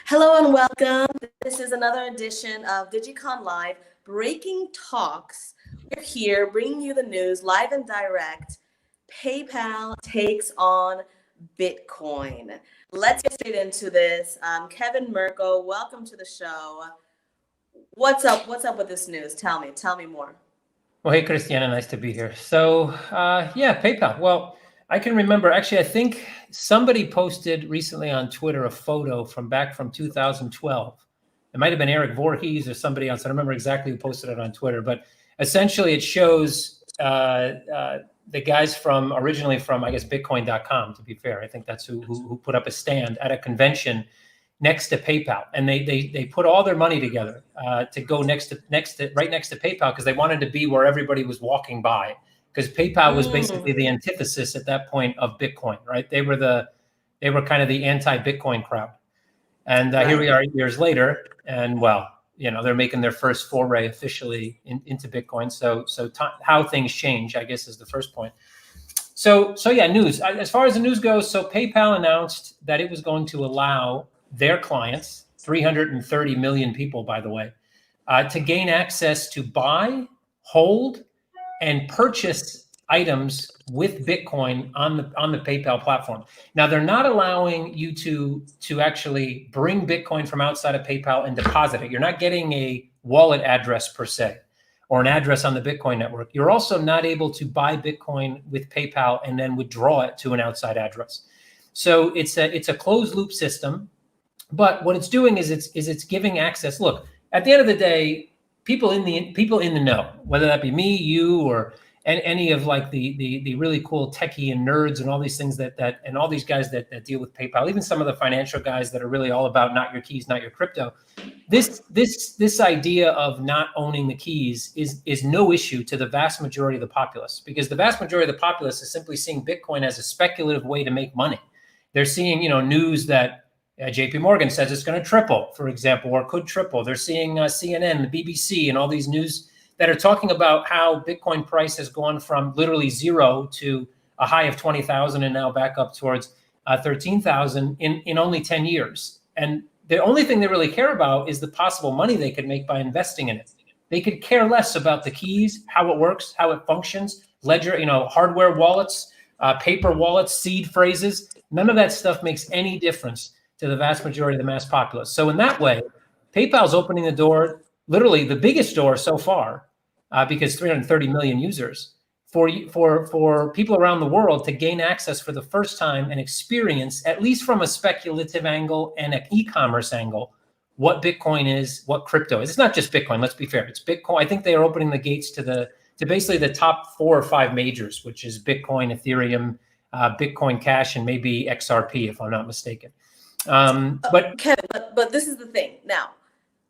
Hello and welcome. This is another edition of DigeconLIVE Breaking Talks. We're here bringing you the news live and direct. PayPal takes on Bitcoin. Let's get straight into this. Kevin Merkel, welcome to the show. What's up? What's up with this news? Tell me more. Well, hey, ChristyAna, nice to be here. So, yeah, PayPal. Well, I can remember, actually, I think somebody posted recently on Twitter a photo from back from 2012. It might have been Eric Voorhees or somebody else. I don't remember exactly who posted it on Twitter, but essentially it shows the guys originally from, I guess, Bitcoin.com, to be fair. I think that's who put up a stand at a convention next to PayPal, and they put all their money together to go right next to PayPal because they wanted to be where everybody was walking by, because PayPal was basically the antithesis at that point of Bitcoin, right? They were kind of the anti-Bitcoin crowd, and Here we are years later, and well, they're making their first foray officially into Bitcoin. So how things change, I guess, is the first point. So yeah, news. As far as the news goes, so PayPal announced that it was going to allow their clients, 330 million people, by the way, to gain access to buy, hold, and purchase items with Bitcoin on the PayPal platform. Now, they're not allowing you to actually bring Bitcoin from outside of PayPal and deposit it. You're not getting a wallet address per se, or an address on the Bitcoin network. You're also not able to buy Bitcoin with PayPal and then withdraw it to an outside address. So it's a closed loop system. But what it's doing is it's giving access. Look, at the end of the day, people in the know, whether that be me, you, or any of like the really cool techie and nerds and all these things and all these guys that deal with PayPal, even some of the financial guys that are really all about not your keys, not your crypto. This idea of not owning the keys is no issue to the vast majority of the populace, because the vast majority of the populace is simply seeing Bitcoin as a speculative way to make money. They're seeing, news that JP Morgan says it's going to triple, for example, or could triple. They're seeing CNN, the BBC, and all these news that are talking about how Bitcoin price has gone from literally zero to a high of 20,000 and now back up towards 13,000 in only 10 years. And the only thing they really care about is the possible money they could make by investing in it. They could care less about the keys, how it works, how it functions, ledger, hardware wallets, paper wallets, seed phrases. None of that stuff makes any difference to the vast majority of the mass populace. So in that way, PayPal's opening the door, literally the biggest door so far, because 330 million users, for people around the world to gain access for the first time and experience, at least from a speculative angle and an e-commerce angle, what Bitcoin is, what crypto is. It's not just Bitcoin, let's be fair. It's Bitcoin. I think they are opening the gates to basically the top 4 or 5 majors, which is Bitcoin, Ethereum, Bitcoin Cash, and maybe XRP, if I'm not mistaken. But Kevin, but this is the thing.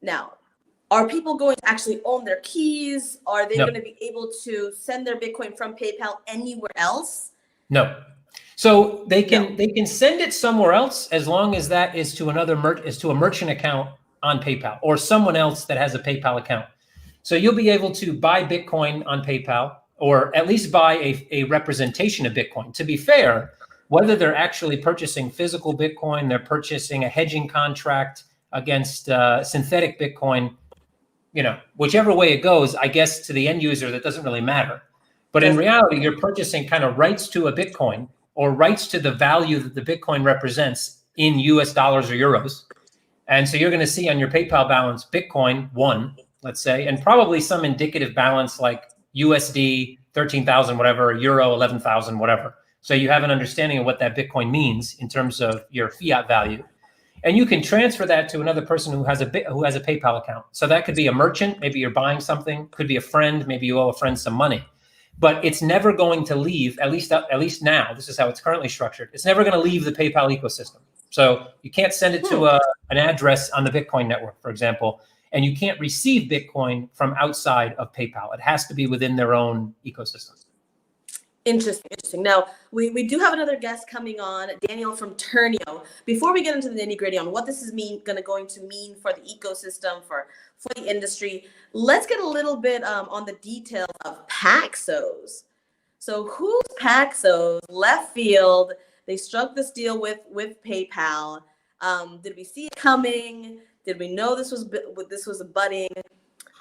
Now, are people going to actually own their keys? Are they going to be able to send their Bitcoin from PayPal anywhere else? No. So they can send it somewhere else, as long as that is to a merchant account on PayPal, or someone else that has a PayPal account. So you'll be able to buy Bitcoin on PayPal, or at least buy a representation of Bitcoin. To be fair, whether they're actually purchasing physical Bitcoin, they're purchasing a hedging contract against synthetic Bitcoin, whichever way it goes, I guess to the end user, that doesn't really matter. But in reality, you're purchasing kind of rights to a Bitcoin, or rights to the value that the Bitcoin represents in US dollars or euros. And so you're going to see on your PayPal balance, Bitcoin 1, let's say, and probably some indicative balance like USD 13,000, whatever, Euro 11,000, whatever. So you have an understanding of what that Bitcoin means in terms of your fiat value. And you can transfer that to another person who has a PayPal account. So that could be a merchant, maybe you're buying something, could be a friend, maybe you owe a friend some money. But it's never going to leave, at least now, this is how it's currently structured. It's never going to leave the PayPal ecosystem. So you can't send it to an address on the Bitcoin network, for example, and you can't receive Bitcoin from outside of PayPal. It has to be within their own ecosystem. Interesting. Now, we do have another guest coming on, Daniel from Ternio. Before we get into the nitty-gritty on what this is going to mean for the ecosystem, for the industry, let's get a little bit on the details of Paxos. So who's Paxos? Left field. They struck this deal with PayPal. Did we see it coming? Did we know this was a budding?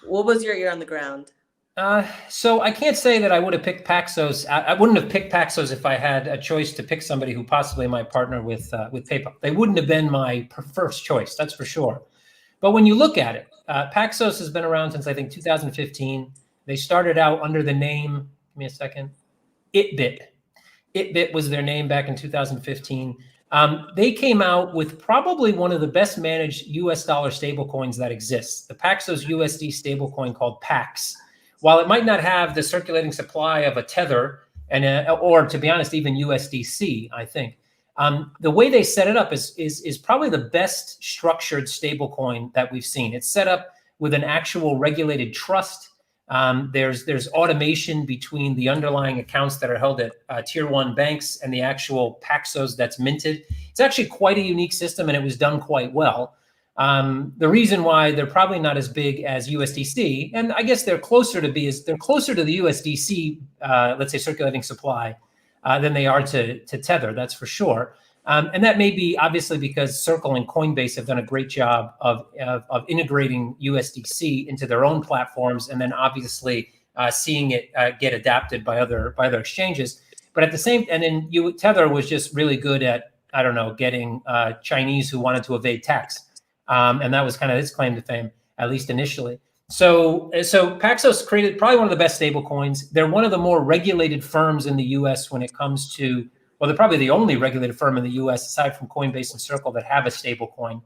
What was your ear on the ground? So I can't say that I would have picked Paxos. I wouldn't have picked Paxos if I had a choice to pick somebody who possibly might partner with PayPal. They wouldn't have been my first choice, that's for sure. But when you look at it, Paxos has been around since I think 2015. They started out under the name, give me a second, ItBit. ItBit was their name back in 2015. They came out with probably one of the best managed US dollar stablecoins that exists, the Paxos USD stablecoin called Pax. While it might not have the circulating supply of a Tether, or to be honest, even USDC, I think, the way they set it up is probably the best structured stablecoin that we've seen. It's set up with an actual regulated trust. There's automation between the underlying accounts that are held at tier 1 banks and the actual Paxos that's minted. It's actually quite a unique system, and it was done quite well. The reason why they're probably not as big as USDC, and I guess they're closer to the USDC, let's say, circulating supply than they are to Tether, that's for sure. And that may be obviously because Circle and Coinbase have done a great job of integrating USDC into their own platforms, and then obviously seeing it get adapted by other exchanges. But at the same, and then Tether was just really good at, I don't know, getting Chinese who wanted to evade tax. And that was kind of its claim to fame, at least initially. So Paxos created probably one of the best stable coins. They're one of the more regulated firms in the US when it comes to, well, they're probably the only regulated firm in the US aside from Coinbase and Circle that have a stable coin.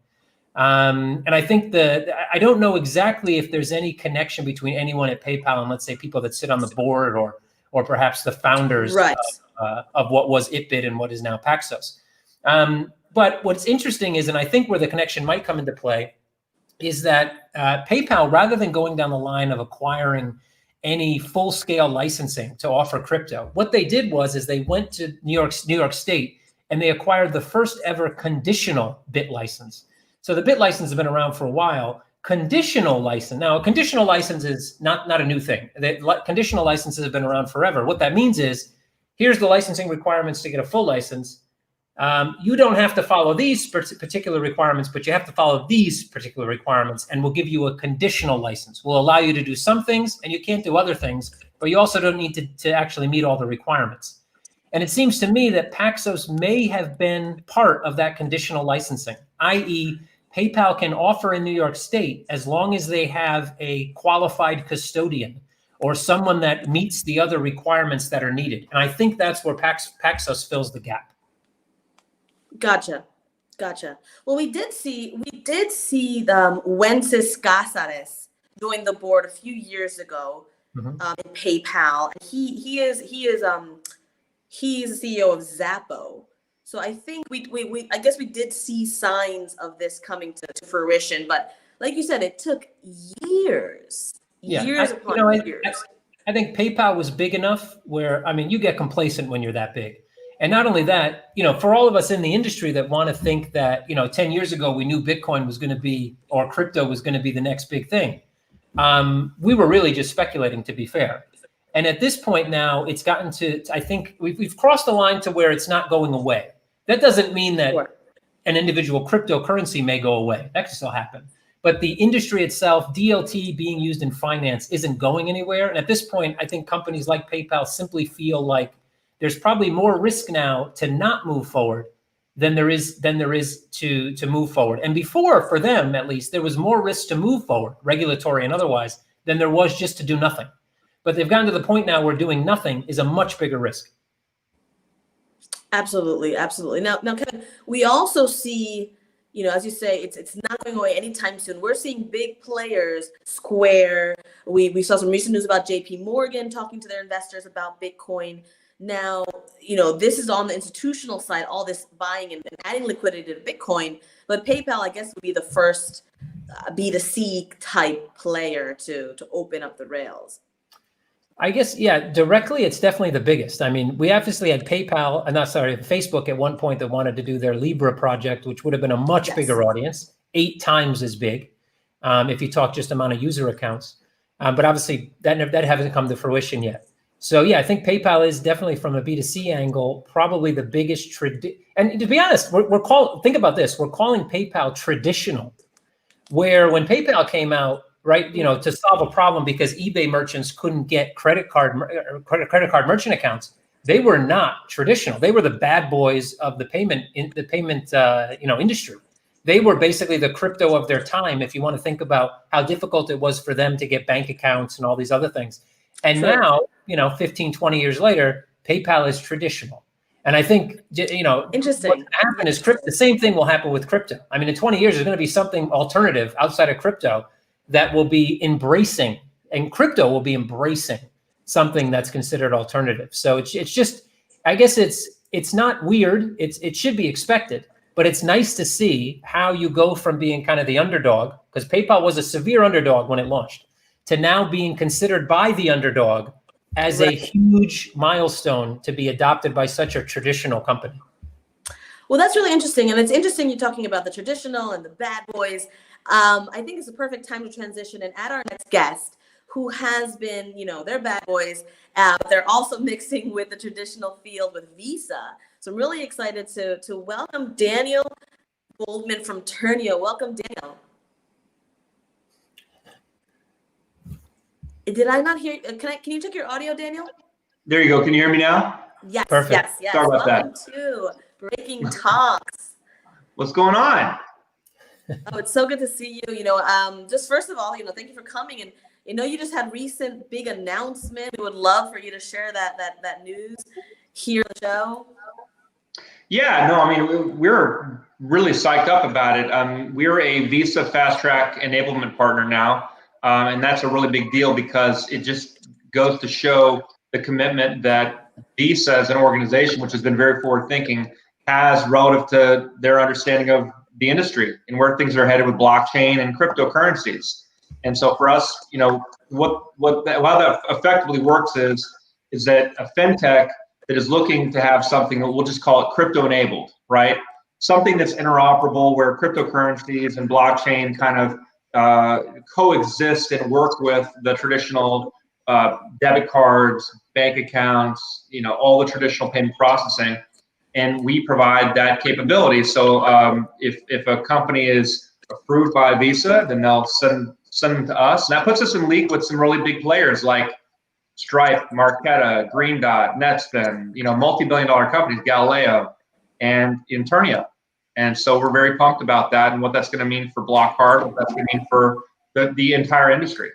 And I think I don't know exactly if there's any connection between anyone at PayPal and, let's say, people that sit on the board or perhaps the founders of what was ItBit and what is now Paxos. But what's interesting is, and I think where the connection might come into play, is that PayPal, rather than going down the line of acquiring any full-scale licensing to offer crypto, what they did was they went to New York State and they acquired the first ever conditional bit license. So the bit license has been around for a while. Conditional license. Now, a conditional license is not a new thing. Conditional licenses have been around forever. What that means is, here's the licensing requirements to get a full license. You don't have to follow these particular requirements, but you have to follow these particular requirements, and we'll give you a conditional license. We'll allow you to do some things, and you can't do other things, but you also don't need to actually meet all the requirements. And it seems to me that Paxos may have been part of that conditional licensing, i.e., PayPal can offer in New York State as long as they have a qualified custodian or someone that meets the other requirements that are needed. And I think that's where Paxos fills the gap. Gotcha. Well, we did see Wences Cázares join the board a few years ago in PayPal. He's the CEO of Zappo. So I think I guess we did see signs of this coming to fruition, but like you said, it took years upon years. I think PayPal was big enough where, I mean, you get complacent when you're that big. And not only that, for all of us in the industry that want to think that, 10 years ago, we knew Bitcoin was going to be, or crypto was going to be the next big thing. We were really just speculating, to be fair. And at this point now, it's gotten to, I think we've crossed the line to where it's not going away. That doesn't mean that an individual cryptocurrency may go away. That can still happen. But the industry itself, DLT being used in finance, isn't going anywhere. And at this point, I think companies like PayPal simply feel like there's probably more risk now to not move forward than there is to move forward. And before, for them at least, there was more risk to move forward, regulatory and otherwise, than there was just to do nothing. But they've gotten to the point now where doing nothing is a much bigger risk. Absolutely. Now, Kevin, we also see, as you say, it's not going away anytime soon. We're seeing big players, Square. We saw some recent news about JP Morgan talking to their investors about Bitcoin. Now, this is on the institutional side, all this buying and adding liquidity to Bitcoin. But PayPal, I guess, would be the first B2C type player to open up the rails. I guess, yeah, directly, it's definitely the biggest. I mean, we obviously had Facebook at one point that wanted to do their Libra project, which would have been a much bigger audience, 8 times as big, if you talk just amount of user accounts. But obviously, that hasn't come to fruition yet. So yeah, I think PayPal is definitely from a B2C angle, probably the biggest and to be honest, think about this, we're calling PayPal traditional, where when PayPal came out, right, to solve a problem because eBay merchants couldn't get credit card merchant accounts, they were not traditional. They were the bad boys of the payment industry. They were basically the crypto of their time. If you want to think about how difficult it was for them to get bank accounts and all these other things. And now, 15, 20 years later, PayPal is traditional. And I think, Interesting. What happened is the same thing will happen with crypto. I mean, in 20 years, there's going to be something alternative outside of crypto that will be embracing, and crypto will be embracing something that's considered alternative. So it's just, I guess it's not weird. It should be expected, but it's nice to see how you go from being kind of the underdog, because PayPal was a severe underdog when it launched, to now being considered by the underdog as a huge milestone to be adopted by such a traditional company. Well, that's really interesting. And it's interesting you're talking about the traditional and the bad boys. I think it's a perfect time to transition and add our next guest, who has been, they're bad boys, but they're also mixing with the traditional field with Visa. So I'm really excited to welcome Daniel Gouldman from Ternio. Welcome, Daniel. Did I not hear? Can you check your audio, Daniel? There you go. Can you hear me now? Yes. Perfect. Yes. Sorry about Welcome to Breaking Talks. What's going on? Oh, it's so good to see you. Just first of all, thank you for coming. And you just had recent big announcement. We would love for you to share that news here on the show. Yeah, no, I mean, we're really psyched up about it. We're a Visa Fast Track enablement partner now. And that's a really big deal because it just goes to show the commitment that Visa as an organization, which has been very forward thinking, has relative to their understanding of the industry and where things are headed with blockchain and cryptocurrencies. And so for us, how that effectively works is that a fintech that is looking to have something, we'll just call it crypto enabled, right? Something that's interoperable where cryptocurrencies and blockchain kind of coexist and work with the traditional debit cards, bank accounts, all the traditional payment processing, and we provide that capability. So if a company is approved by Visa, then they'll send them to us, and that puts us in league with some really big players like Stripe, Marqeta, Green Dot, Netspend, multi-billion-dollar companies, Galileo, and Ternio. And so we're very pumped about that and what that's going to mean for BlockCard, what that's going to mean for the entire industry.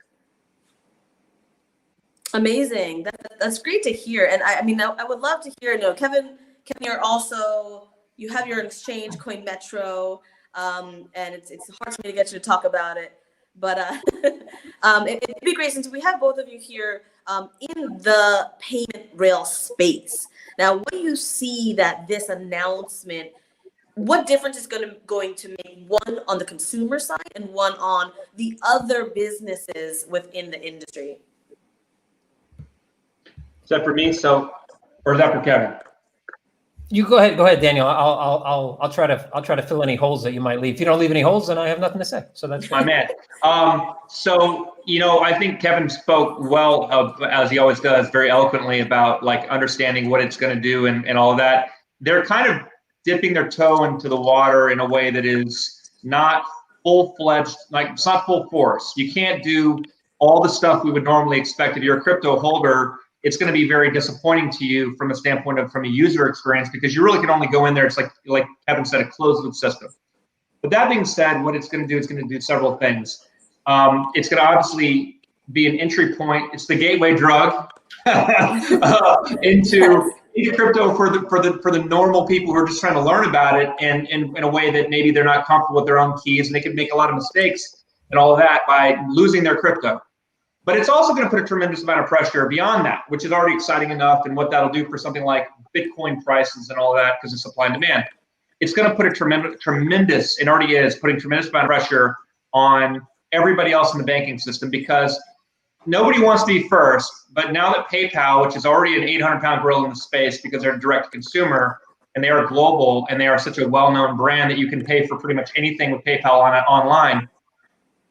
Amazing. That's great to hear. And I would love to hear, Kevin, you have your exchange, CoinMetro, and it's hard for me to get you to talk about it. But it'd be great since we have both of you here in the payment rail space. Now, what do you see that this announcement, what difference is going to make, one on the consumer side and one on the other businesses within the industry? Is that for me? Or is that for Kevin? You go ahead, Daniel. I'll try to fill any holes that you might leave. If you don't leave any holes, then I have nothing to say. So that's my man. I think Kevin spoke well, as he always does, very eloquently about understanding what it's going to do and all of that. They're kind of dipping their toe into the water in a way that is not full-fledged, it's not full force. You can't do all the stuff we would normally expect. If you're a crypto holder, it's going to be very disappointing to you from a standpoint of from a user experience, because you really can only go in there. It's like Kevin said, a closed loop system. But that being said, what it's going to do is going to do several things. It's going to obviously be an entry point. It's the gateway drug into crypto for the normal people who are just trying to learn about it, and in a way that maybe they're not comfortable with their own keys, and they can make a lot of mistakes and all of that by losing their crypto. But it's also going to put a tremendous amount of pressure beyond that, which is already exciting enough, and what that'll do for something like Bitcoin prices and all of that, because of supply and demand. It's going to put a tremendous, it already is, putting tremendous amount of pressure on everybody else in the banking system, because nobody wants to be first. But now that PayPal, which is already an 800-pound gorilla in the space because they're direct to consumer and they are global and they are such a well-known brand that you can pay for pretty much anything with PayPal online,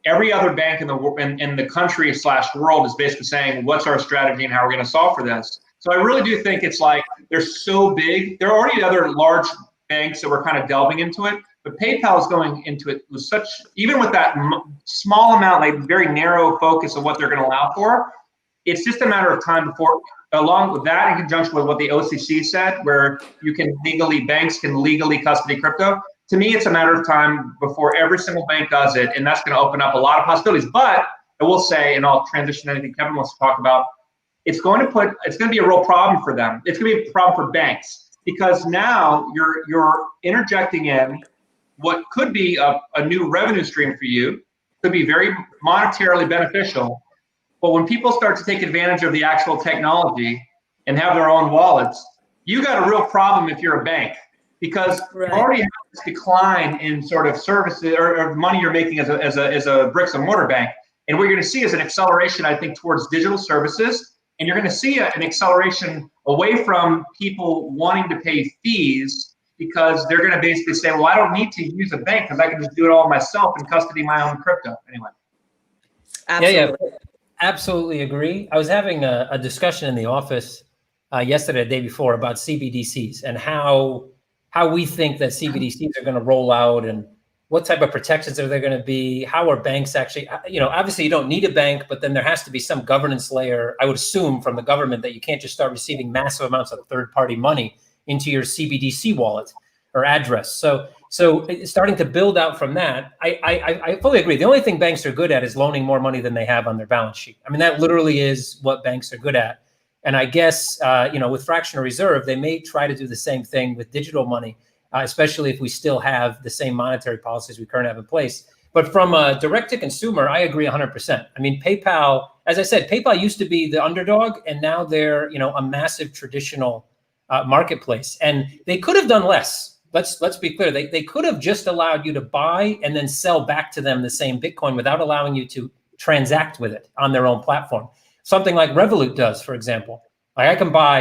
every other bank in the country / world is basically saying, what's our strategy and how we're going to solve for this? So I really do think it's like they're so big. There are already other large banks that were kind of delving into it, but PayPal is going into it with such, even with that small amount, like very narrow focus of what they're going to allow for. It's just a matter of time before, along with that, in conjunction with what the OCC said, where banks can legally custody crypto. To me, it's a matter of time before every single bank does it, and that's going to open up a lot of possibilities. But I will say, and I'll transition to anything Kevin wants to talk about, it's going to be a real problem for them. It's going to be a problem for banks, because now you're interjecting in what could be a new revenue stream for you, could be very monetarily beneficial. But when people start to take advantage of the actual technology and have their own wallets, you got a real problem if you're a bank, because you already have this decline in sort of services or money you're making as a bricks and mortar bank. And what you're going to see is an acceleration, I think, towards digital services. And you're going to see an acceleration away from people wanting to pay fees, because they're going to basically say, well, I don't need to use a bank because I can just do it all myself and custody my own crypto. Anyway. Absolutely. Yeah. Absolutely agree. I was having a discussion in the office yesterday, the day before, about CBDCs and how we think that CBDCs are going to roll out, and what type of protections are there going to be? How are banks actually, obviously you don't need a bank, but then there has to be some governance layer, I would assume, from the government, that you can't just start receiving massive amounts of third-party money into your CBDC wallet or address. So starting to build out from that, I fully agree. The only thing banks are good at is loaning more money than they have on their balance sheet. I mean, that literally is what banks are good at. And I guess, with fractional reserve, they may try to do the same thing with digital money, especially if we still have the same monetary policies we currently have in place. But from a direct to consumer, I agree 100%. I mean, PayPal, as I said, PayPal used to be the underdog, and now they're, a massive traditional marketplace. And they could have done less. Let's be clear. They could have just allowed you to buy and then sell back to them the same Bitcoin without allowing you to transact with it on their own platform. Something like Revolut does, for example. Like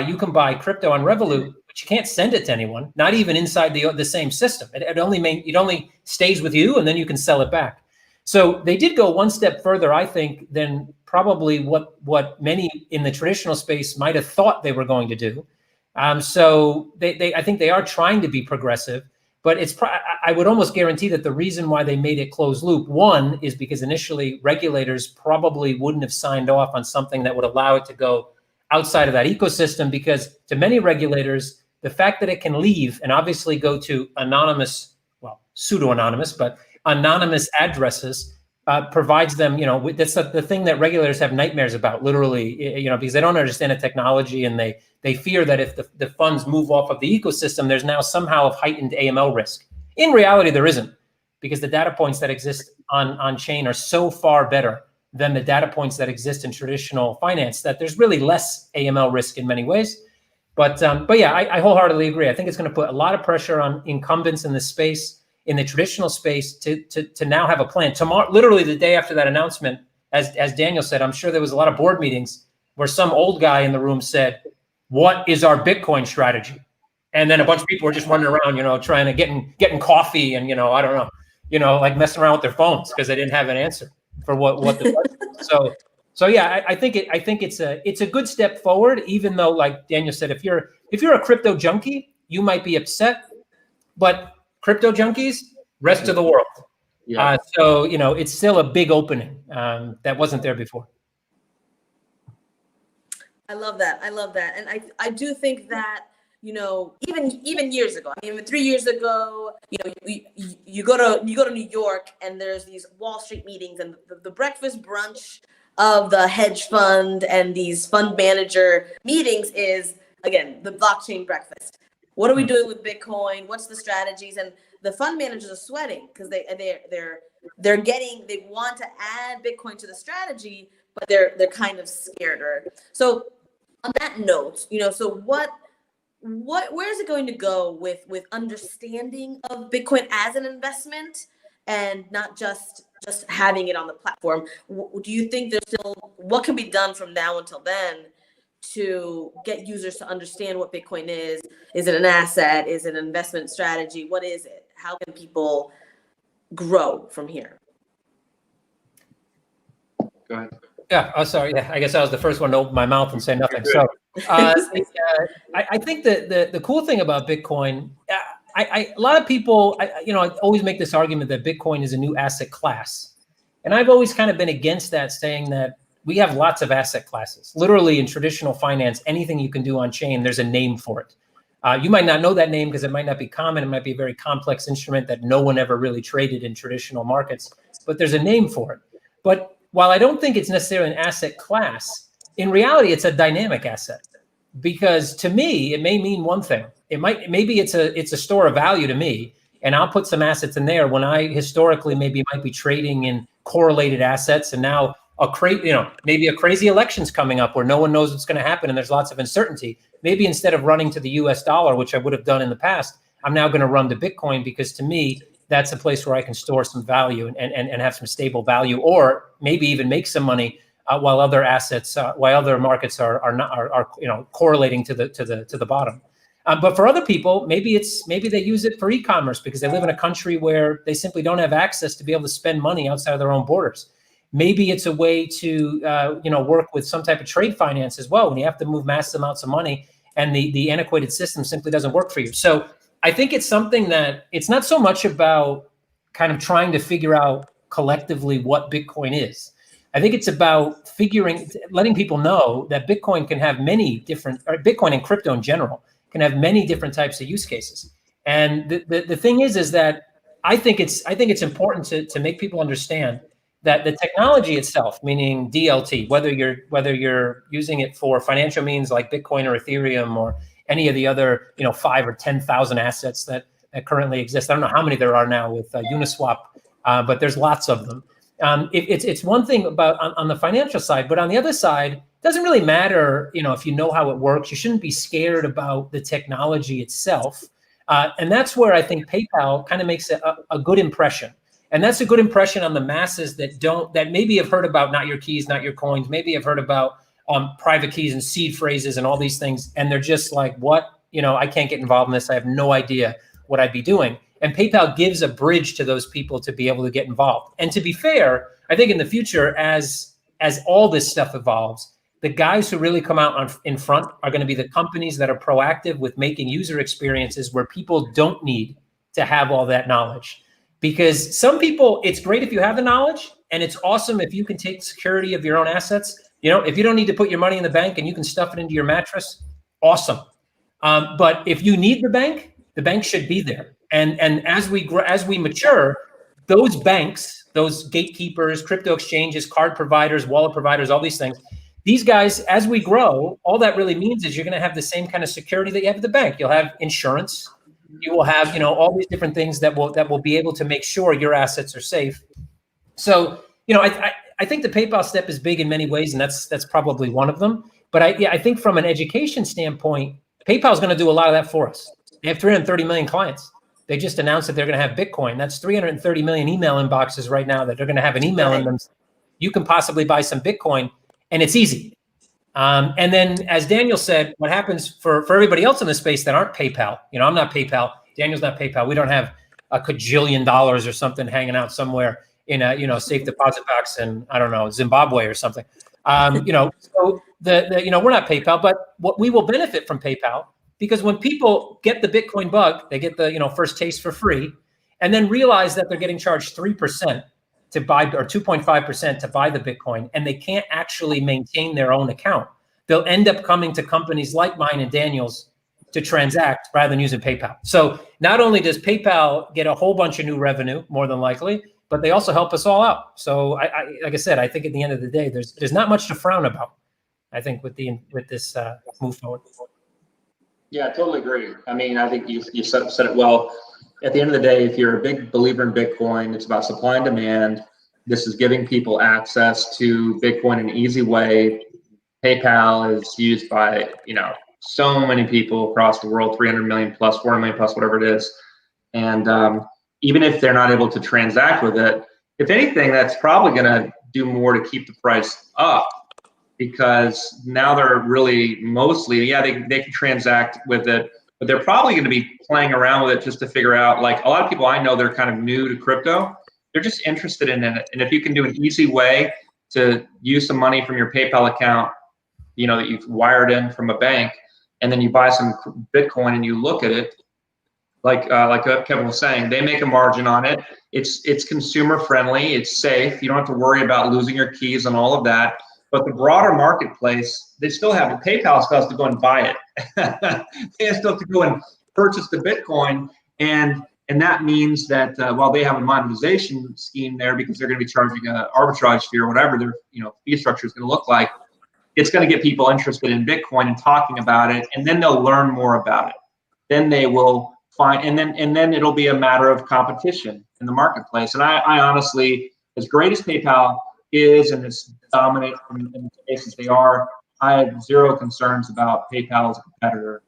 you can buy crypto on Revolut, but you can't send it to anyone, not even inside the same system. It only stays with you, and then you can sell it back. So they did go one step further, I think, than probably what many in the traditional space might have thought they were going to do. So I think they are trying to be progressive, but I would almost guarantee that the reason why they made it closed loop, one, is because initially regulators probably wouldn't have signed off on something that would allow it to go outside of that ecosystem, because to many regulators, the fact that it can leave and obviously go to pseudo-anonymous, but anonymous addresses provides them, that's the thing that regulators have nightmares about, literally, because they don't understand the technology, and they fear that if the funds move off of the ecosystem, there's now somehow a heightened AML risk. In reality, there isn't, because the data points that exist on chain are so far better than the data points that exist in traditional finance that there's really less AML risk in many ways. But yeah, I wholeheartedly agree. I think it's going to put a lot of pressure on incumbents in this space, in the traditional space, to now have a plan. Tomorrow, literally the day after that announcement, as Daniel said, I'm sure there was a lot of board meetings where some old guy in the room said, "What is our Bitcoin strategy?" And then a bunch of people were just running around, trying to getting coffee and, I don't know, like messing around with their phones because they didn't have an answer for what the so yeah, I think it's a good step forward, even though, like Daniel said, if you're a crypto junkie, you might be upset, but crypto junkies, rest of the world. Yeah. So it's still a big opening that wasn't there before. I love that. And I do think that, even years ago, I mean, 3 years ago, you go to New York, and there's these Wall Street meetings, and the breakfast brunch of the hedge fund and these fund manager meetings is, again, the blockchain breakfast. What are we doing with Bitcoin? What's the strategies? And the fund managers are sweating because they want to add Bitcoin to the strategy, but they're kind of scared. So on that note, so where's it going to go with understanding of Bitcoin as an investment and not just having it on the platform? Do you think there's still, what can be done from now until then to get users to understand what Bitcoin is? Is it an asset? Is it an investment strategy? What is it? How can people grow from here? Go ahead. Yeah. Oh, sorry. Yeah, I guess I was the first one to open my mouth and say nothing. So, I think that the cool thing about Bitcoin, a lot of people, I always make this argument that Bitcoin is a new asset class, and I've always kind of been against that, saying that we have lots of asset classes. Literally, in traditional finance, anything you can do on chain, there's a name for it. You might not know that name because it might not be common. It might be a very complex instrument that no one ever really traded in traditional markets, but there's a name for it. But while I don't think it's necessarily an asset class, in reality, it's a dynamic asset. Because to me, it may mean one thing. Maybe it's a store of value to me, and I'll put some assets in there when I historically maybe might be trading in correlated assets, and now maybe a crazy election's coming up where no one knows what's going to happen and there's lots of uncertainty. Maybe instead of running to the US dollar, which I would have done in the past, I'm now going to run to Bitcoin, because to me, that's a place where I can store some value and have some stable value, or maybe even make some money while other markets are correlating to the bottom. But for other people, maybe they use it for e-commerce because they live in a country where they simply don't have access to be able to spend money outside of their own borders. Maybe it's a way to work with some type of trade finance as well, when you have to move massive amounts of money and the antiquated system simply doesn't work for you. So I think it's something that it's not so much about kind of trying to figure out collectively what Bitcoin is. I think it's about letting people know that Bitcoin can have many different, or Bitcoin and crypto in general can have many different types of use cases. And the thing is that I think it's important to make people understand that the technology itself, meaning DLT, whether you're using it for financial means like Bitcoin or Ethereum or any of the other 5 or 10,000 assets that currently exist. I don't know how many there are now with Uniswap, but there's lots of them. It's one thing about on the financial side, but on the other side, it doesn't really matter, if you know how it works. You shouldn't be scared about the technology itself. And that's where I think PayPal kind of makes a good impression. And that's a good impression on the masses that maybe have heard about not your keys, not your coins, maybe have heard about private keys and seed phrases and all these things. And they're just like, what? I can't get involved in this. I have no idea what I'd be doing. And PayPal gives a bridge to those people to be able to get involved. And to be fair, I think in the future, as all this stuff evolves, the guys who really come out in front are going to be the companies that are proactive with making user experiences where people don't need to have all that knowledge. Because some people, it's great if you have the knowledge, and it's awesome if you can take security of your own assets. If you don't need to put your money in the bank and you can stuff it into your mattress, awesome. But if you need the bank should be there. And as we mature, those banks, those gatekeepers, crypto exchanges, card providers, wallet providers, all these things, these guys, as we grow, all that really means is you're going to have the same kind of security that you have at the bank. You'll have insurance. You will have, all these different things that will be able to make sure your assets are safe. So, I think the PayPal step is big in many ways, and that's probably one of them. But I think from an education standpoint, PayPal is going to do a lot of that for us. They have 330 million clients. They just announced that they're going to have Bitcoin. That's 330 million email inboxes right now that they're going to have an email in them. You can possibly buy some Bitcoin, and it's easy. And then, as Daniel said, what happens for everybody else in the space that aren't PayPal? I'm not PayPal. Daniel's not PayPal. We don't have a $1 bajillion or something hanging out somewhere in a safe deposit box in, I don't know, Zimbabwe or something. So we're not PayPal, but what we will benefit from PayPal, because when people get the Bitcoin bug, they get the first taste for free, and then realize that they're getting charged 3% to buy, or 2.5% to buy the Bitcoin, and they can't actually maintain their own account. They'll end up coming to companies like mine and Daniel's to transact rather than using PayPal. So not only does PayPal get a whole bunch of new revenue, more than likely, but they also help us all out. So like I said, I think at the end of the day, there's not much to frown about, I think, with this move forward. Yeah, I totally agree. I mean, I think you said it well. At the end of the day, if you're a big believer in Bitcoin, it's about supply and demand. This is giving people access to Bitcoin in an easy way. PayPal is used by, so many people across the world, 300 million plus, 400 million plus, whatever it is. And even if they're not able to transact with it, if anything, that's probably going to do more to keep the price up, because now they're really mostly, they can transact with it, but they're probably going to be playing around with it just to figure out, like a lot of people I know, they're kind of new to crypto. They're just interested in it. And if you can do an easy way to use some money from your PayPal account, you know, that you've wired in from a bank, and then you buy some Bitcoin and you look at it, like Kevin was saying, they make a margin on it. It's consumer friendly. It's safe. You don't have to worry about losing your keys and all of that. But the broader marketplace, they still have it. PayPal still has to go and buy it. They still have to go and purchase the Bitcoin, and that means that while they have a monetization scheme there, because they're going to be charging an arbitrage fee or whatever their fee structure is going to look like, it's going to get people interested in Bitcoin and talking about it, and then they'll learn more about it. Then they will find, and then it'll be a matter of competition in the marketplace. And I honestly, as great as PayPal is and as dominant in the cases they are, I have zero concerns about PayPal as a competitor.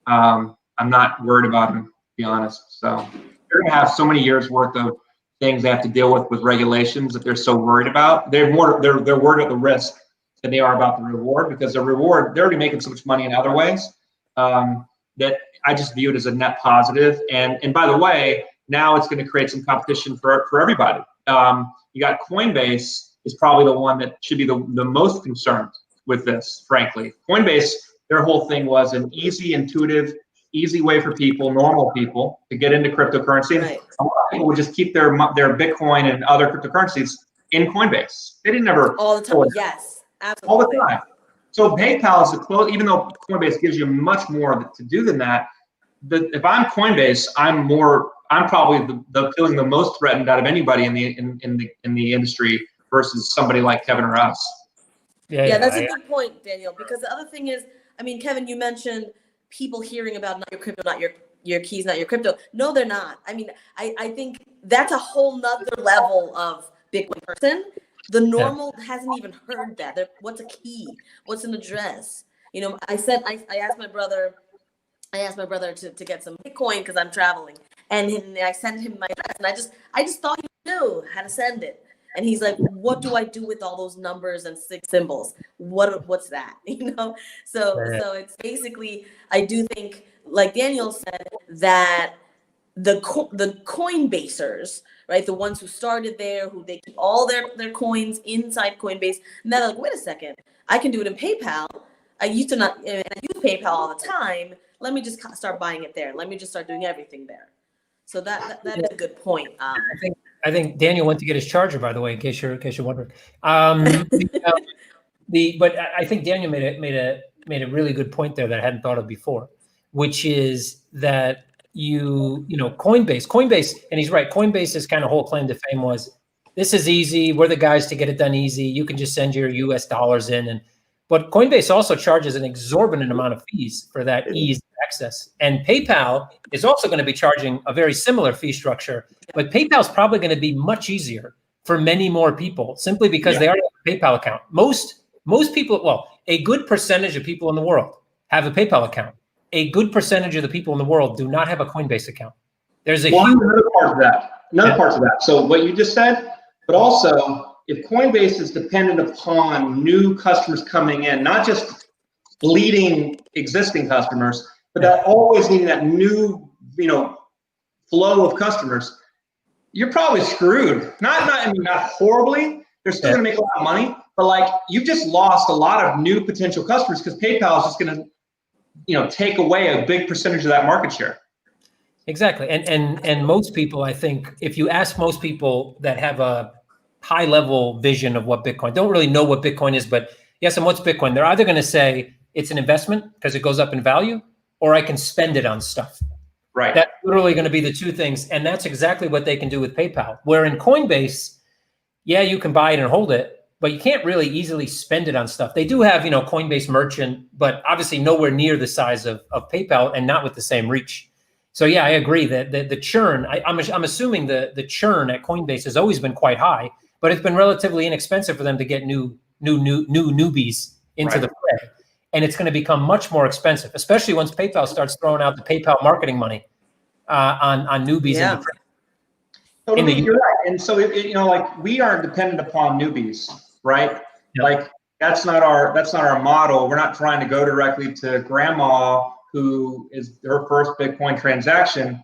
I'm not worried about them, to be honest. So they're going to have so many years worth of things they have to deal with regulations that they're so worried about. They're worried about the risk than they are about the reward, because the reward, they're already making so much money in other ways that I just view it as a net positive. And by the way, now it's going to create some competition for everybody. You got Coinbase is probably the one that should be the most concerned with this, frankly. Coinbase, their whole thing was an easy, intuitive, easy way for people, normal people, to get into cryptocurrency. Right. A lot of people would just keep their Bitcoin and other cryptocurrencies in Coinbase. They didn't ever all the time. Yes, absolutely. All the time. So PayPal is a close, even though Coinbase gives you much more to do than that. If I'm Coinbase, I'm probably feeling the most threatened out of anybody in the industry versus somebody like Kevin or us. Yeah, that's a good point, Daniel. Because the other thing is, I mean, Kevin, you mentioned people hearing about not your crypto, not your keys, not your crypto. No, they're not. I mean, I think that's a whole nother level of Bitcoin person. The normal hasn't even heard that. What's a key? What's an address? You know, I asked my brother to get some Bitcoin because I'm traveling, and I sent him my address, and I just thought he knew how to send it. And he's like, "What do I do with all those numbers and 6 symbols? What's that?" You know. So it's basically, I do think, like Daniel said, that the Coinbasers, right, the ones who started there, who they keep all their coins inside Coinbase, and they're like, "Wait a second, I can do it in PayPal. I used to not, I use PayPal all the time. Let me just start buying it there. Let me just start doing everything there." So that is a good point. I think Daniel went to get his charger, by the way, in case you're wondering. But I think Daniel made a really good point there that I hadn't thought of before, which is that Coinbase, and he's right. Coinbase's kind of whole claim to fame was, this is easy. We're the guys to get it done easy. You can just send your US dollars in, but Coinbase also charges an exorbitant amount of fees for that ease of access. And PayPal is also going to be charging a very similar fee structure, but PayPal's probably going to be much easier for many more people simply because they already have a PayPal account. Most people, well, a good percentage of people in the world have a PayPal account. A good percentage of the people in the world do not have a Coinbase account. There's a huge another part of that. So what you just said, but also, if Coinbase is dependent upon new customers coming in, not just bleeding existing customers, but that always needing that new, flow of customers, you're probably screwed. Not horribly. They're still going to make a lot of money, but like you've just lost a lot of new potential customers because PayPal is just going to, take away a big percentage of that market share. Exactly, and most people, I think, if you ask most people that have a high level vision of what Bitcoin, don't really know what Bitcoin is, but yes, and what's Bitcoin? They're either going to say it's an investment because it goes up in value, or I can spend it on stuff. Right. That's literally going to be the two things, and that's exactly what they can do with PayPal. Where in Coinbase, you can buy it and hold it, but you can't really easily spend it on stuff. They do have, Coinbase Merchant, but obviously nowhere near the size of PayPal and not with the same reach. So yeah, I agree that the churn, I'm assuming the churn at Coinbase has always been quite high, but it's been relatively inexpensive for them to get new newbies into the play. And it's going to become much more expensive, especially once PayPal starts throwing out the PayPal marketing money on newbies. Yeah. You're right. And so, like we are dependent upon newbies, right? Yeah. Like that's not our model. We're not trying to go directly to grandma who is her first Bitcoin transaction.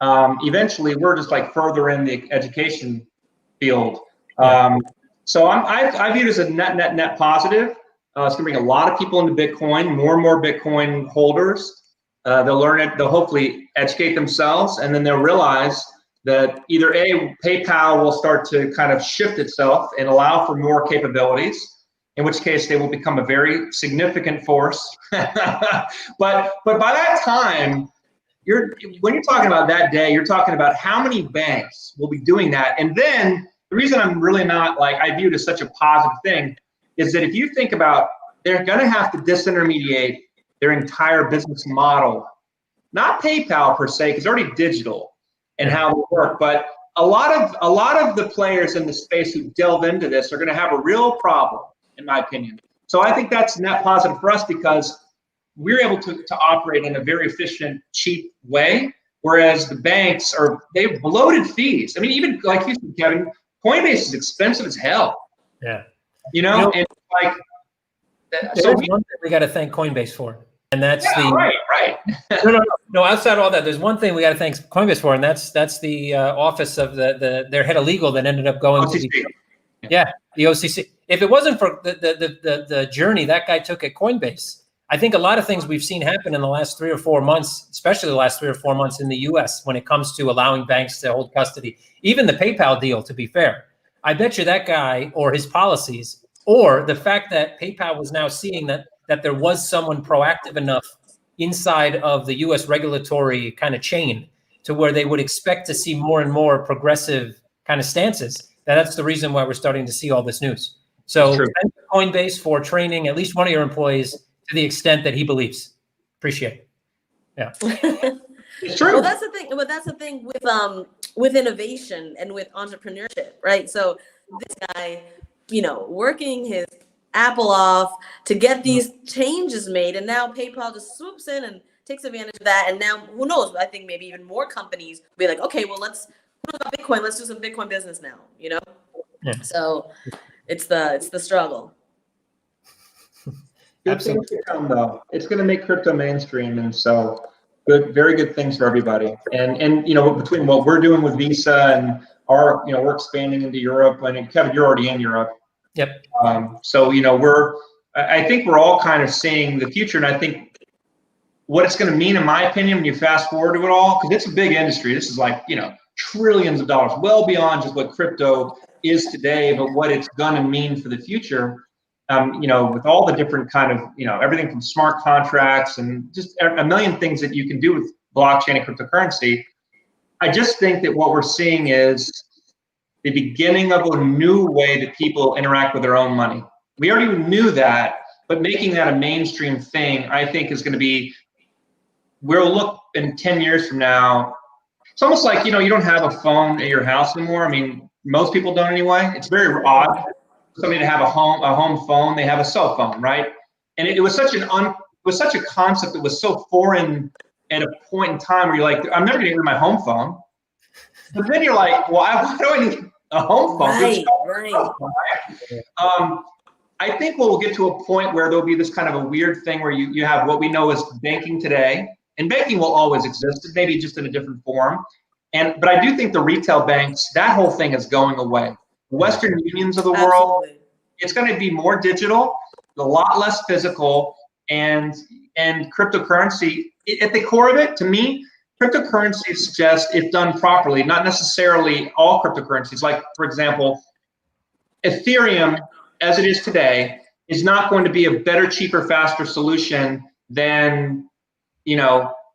Eventually, we're just like further in the education field. So I view it as a net positive. It's going to bring a lot of people into Bitcoin, more and more Bitcoin holders. They'll learn it, they'll hopefully educate themselves, and then they'll realize that either A, PayPal will start to kind of shift itself and allow for more capabilities, in which case they will become a very significant force. but by that time, when you're talking about that day, you're talking about how many banks will be doing that. And then the reason I'm really not like, I view it as such a positive thing is that if you think about, they're going to have to disintermediate their entire business model, not PayPal per se, because it's already digital and how it work, but a lot of the players in the space who delve into this are going to have a real problem, in my opinion. So I think that's net positive for us because we're able to operate in a very efficient, cheap way, whereas the banks they have bloated fees. I mean, even like you said, Kevin, Coinbase is expensive as hell. Yeah. And like, so one thing we got to thank Coinbase for, and that's right. No. Outside all that, there's one thing we got to thank Coinbase for, and that's the office of their head of legal that ended up going to the OCC. If it wasn't for the journey that guy took at Coinbase, I think a lot of things we've seen happen in the last 3 or 4 months, especially the last 3 or 4 months in the U.S. when it comes to allowing banks to hold custody, even the PayPal deal. To be fair, I bet you that guy or his policies, or the fact that PayPal was now seeing that there was someone proactive enough inside of the U.S. regulatory kind of chain to where they would expect to see more and more progressive kind of stances. That's the reason why we're starting to see all this news. So thank Coinbase for training at least one of your employees to the extent that he believes. Appreciate it. Yeah. It's true. Well, that's the thing. But that's the thing with innovation and with entrepreneurship, right? So this guy, working his Apple off to get these changes made, and now PayPal just swoops in and takes advantage of that. And now, who knows? I think maybe even more companies will be like, okay, well, let's Bitcoin. Let's do some Bitcoin business now. Yeah. So it's the struggle. Good things to come, though. It's going to make crypto mainstream, and so very good things for everybody. And between what we're doing with Visa and our, we're expanding into Europe. And Kevin, you're already in Europe. Yep. So I think we're all kind of seeing the future, and I think what it's going to mean, in my opinion, when you fast forward to it all, because it's a big industry. This is like trillions of dollars, well beyond just what crypto is today, but what it's going to mean for the future. With all the different kind of, everything from smart contracts and just a million things that you can do with blockchain and cryptocurrency. I just think that what we're seeing is the beginning of a new way that people interact with their own money. We already knew that, but making that a mainstream thing, I think is going to be, we'll look in 10 years from now, it's almost like, you don't have a phone at your house anymore. I mean, most people don't anyway. It's very odd. Somebody to have a home phone, they have a cell phone, right? And it was such a concept that was so foreign at a point in time where you're like, I'm never gonna get rid of my home phone. But then you're like, well, why do I need a home phone? Right. I think we'll get to a point where there'll be this kind of a weird thing where you have what we know as banking today, and banking will always exist, maybe just in a different form. But I do think the retail banks, that whole thing is going away. Western unions of the world, it's going to be more digital, a lot less physical, and cryptocurrency at the core of it. To me, cryptocurrency is just, if done properly, not necessarily all cryptocurrencies. Like, for example, Ethereum, as it is today, is not going to be a better, cheaper, faster solution than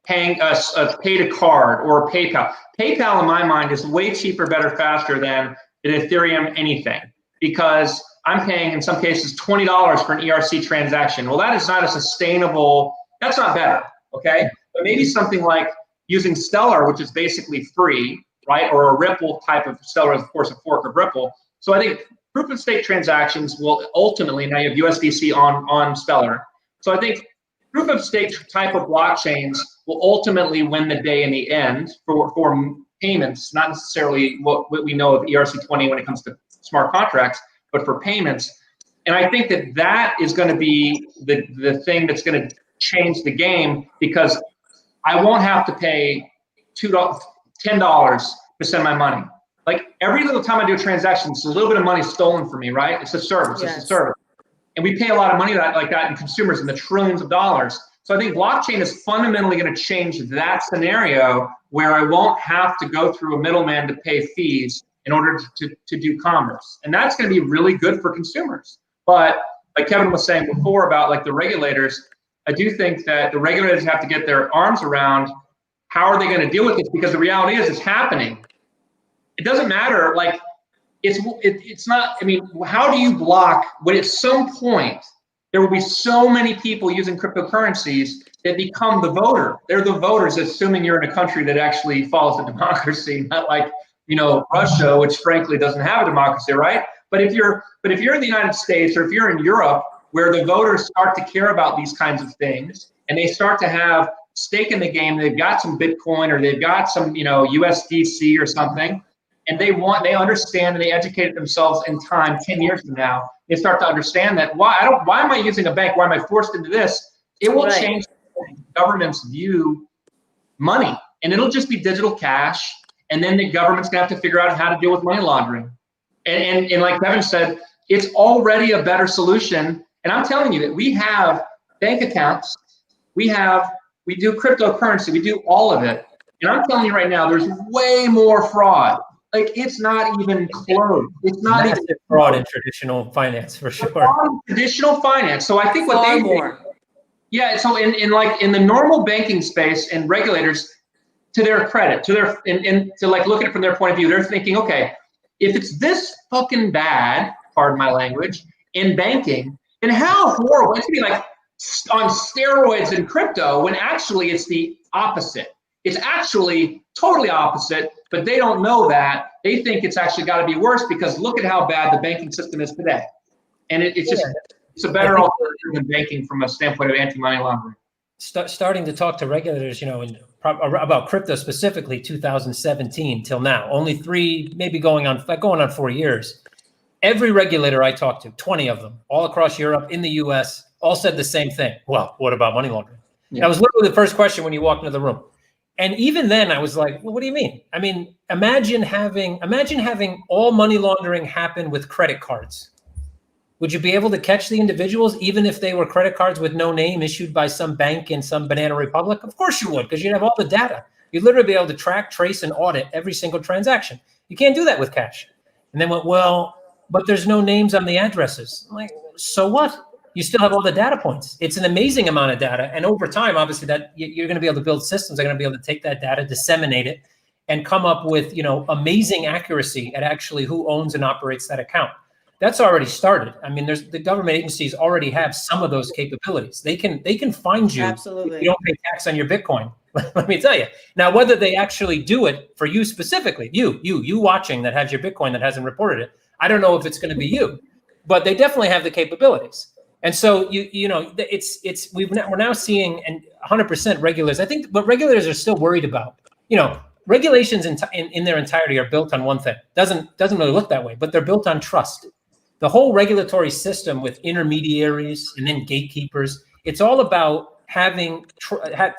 paying a pay-to-card or PayPal. PayPal, in my mind, is way cheaper, better, faster than Ethereum anything, because I'm paying in some cases $20 for an ERC transaction. Well, that is not a sustainable, that's not better, okay? But maybe something like using Stellar, which is basically free, right? Or a Ripple type of, Stellar is of course a fork of Ripple. So I think proof of stake transactions will ultimately, now you have USDC on Stellar. So I think proof of stake type of blockchains will ultimately win the day in the end for payments, not necessarily what we know of ERC20 when it comes to smart contracts, but for payments. And I think that is going to be the thing that's going to change the game, because I won't have to pay $10 to send my money. Like every little time I do a transaction, it's a little bit of money stolen from me, right? It's a service, Yes. it's a service. And we pay a lot of money like that in consumers in the trillions of dollars. So I think blockchain is fundamentally going to change that scenario where I won't have to go through a middleman to pay fees in order to do commerce. And that's going to be really good for consumers. But like Kevin was saying before about like the regulators, I do think that the regulators have to get their arms around how are they going to deal with this, because the reality is it's happening. It doesn't matter, like it's not, I mean, how do you block when at some point there will be so many people using cryptocurrencies that become the voter? They're the voters, assuming you're in a country that actually follows a democracy, not like, you know, Russia, which frankly doesn't have a democracy, right? But if you're in the United States, or if you're in Europe, where the voters start to care about these kinds of things and they start to have stake in the game, they've got some Bitcoin or they've got some, you know, USDC or something, and they understand and they educate themselves in time, 10 years from now, they start to understand that why am I using a bank? Why am I forced into this? It will change government's view money, and it'll just be digital cash. And then the government's gonna have to figure out how to deal with money laundering. And like Kevin said, it's already a better solution. And I'm telling you that we have bank accounts, we do cryptocurrency, we do all of it. And I'm telling you right now, there's way more fraud. Like it's not even close. It's not even fraud in traditional finance for sure. Traditional finance. So I think what they do, yeah. So in the normal banking space and regulators, to their credit, to like look at it from their point of view, they're thinking, okay, if it's this fucking bad, pardon my language, in banking, then how horrible? It's gonna be like on steroids in crypto, when actually it's the opposite. It's actually totally opposite, but they don't know that. They think it's actually got to be worse because look at how bad the banking system is today. And it's a better alternative than banking from a standpoint of anti-money laundering. Starting to talk to regulators, you know, about crypto specifically, 2017 till now, only 3, maybe going on 4 years. Every regulator I talked to, 20 of them, all across Europe, in the US, all said the same thing. Well, what about money laundering? Yeah. That was literally the first question when you walked into the room. And even then I was like, well, what do you mean? I mean, imagine having all money laundering happen with credit cards. Would you be able to catch the individuals even if they were credit cards with no name issued by some bank in some banana republic? Of course you would, because you'd have all the data. You'd literally be able to track, trace, and audit every single transaction. You can't do that with cash. And then went, well, but there's no names on the addresses. I'm like, so what? You still have all the data points. It's an amazing amount of data. And over time, obviously, that you're going to be able to build systems that are going to be able to take that data, disseminate it, and come up with, you know, amazing accuracy at actually who owns and operates that account. That's already started. I mean, the government agencies already have some of those capabilities. They can find you. Absolutely. If you don't pay tax on your Bitcoin. Let me tell you. Now, whether they actually do it for you specifically, you watching that has your Bitcoin that hasn't reported it, I don't know if it's going to be you, but they definitely have the capabilities. And so we're now seeing, and 100% regulators. I think what regulators are still worried about, you know, regulations in their entirety are built on one thing. Doesn't really look that way, but they're built on trust. The whole regulatory system with intermediaries and then gatekeepers, it's all about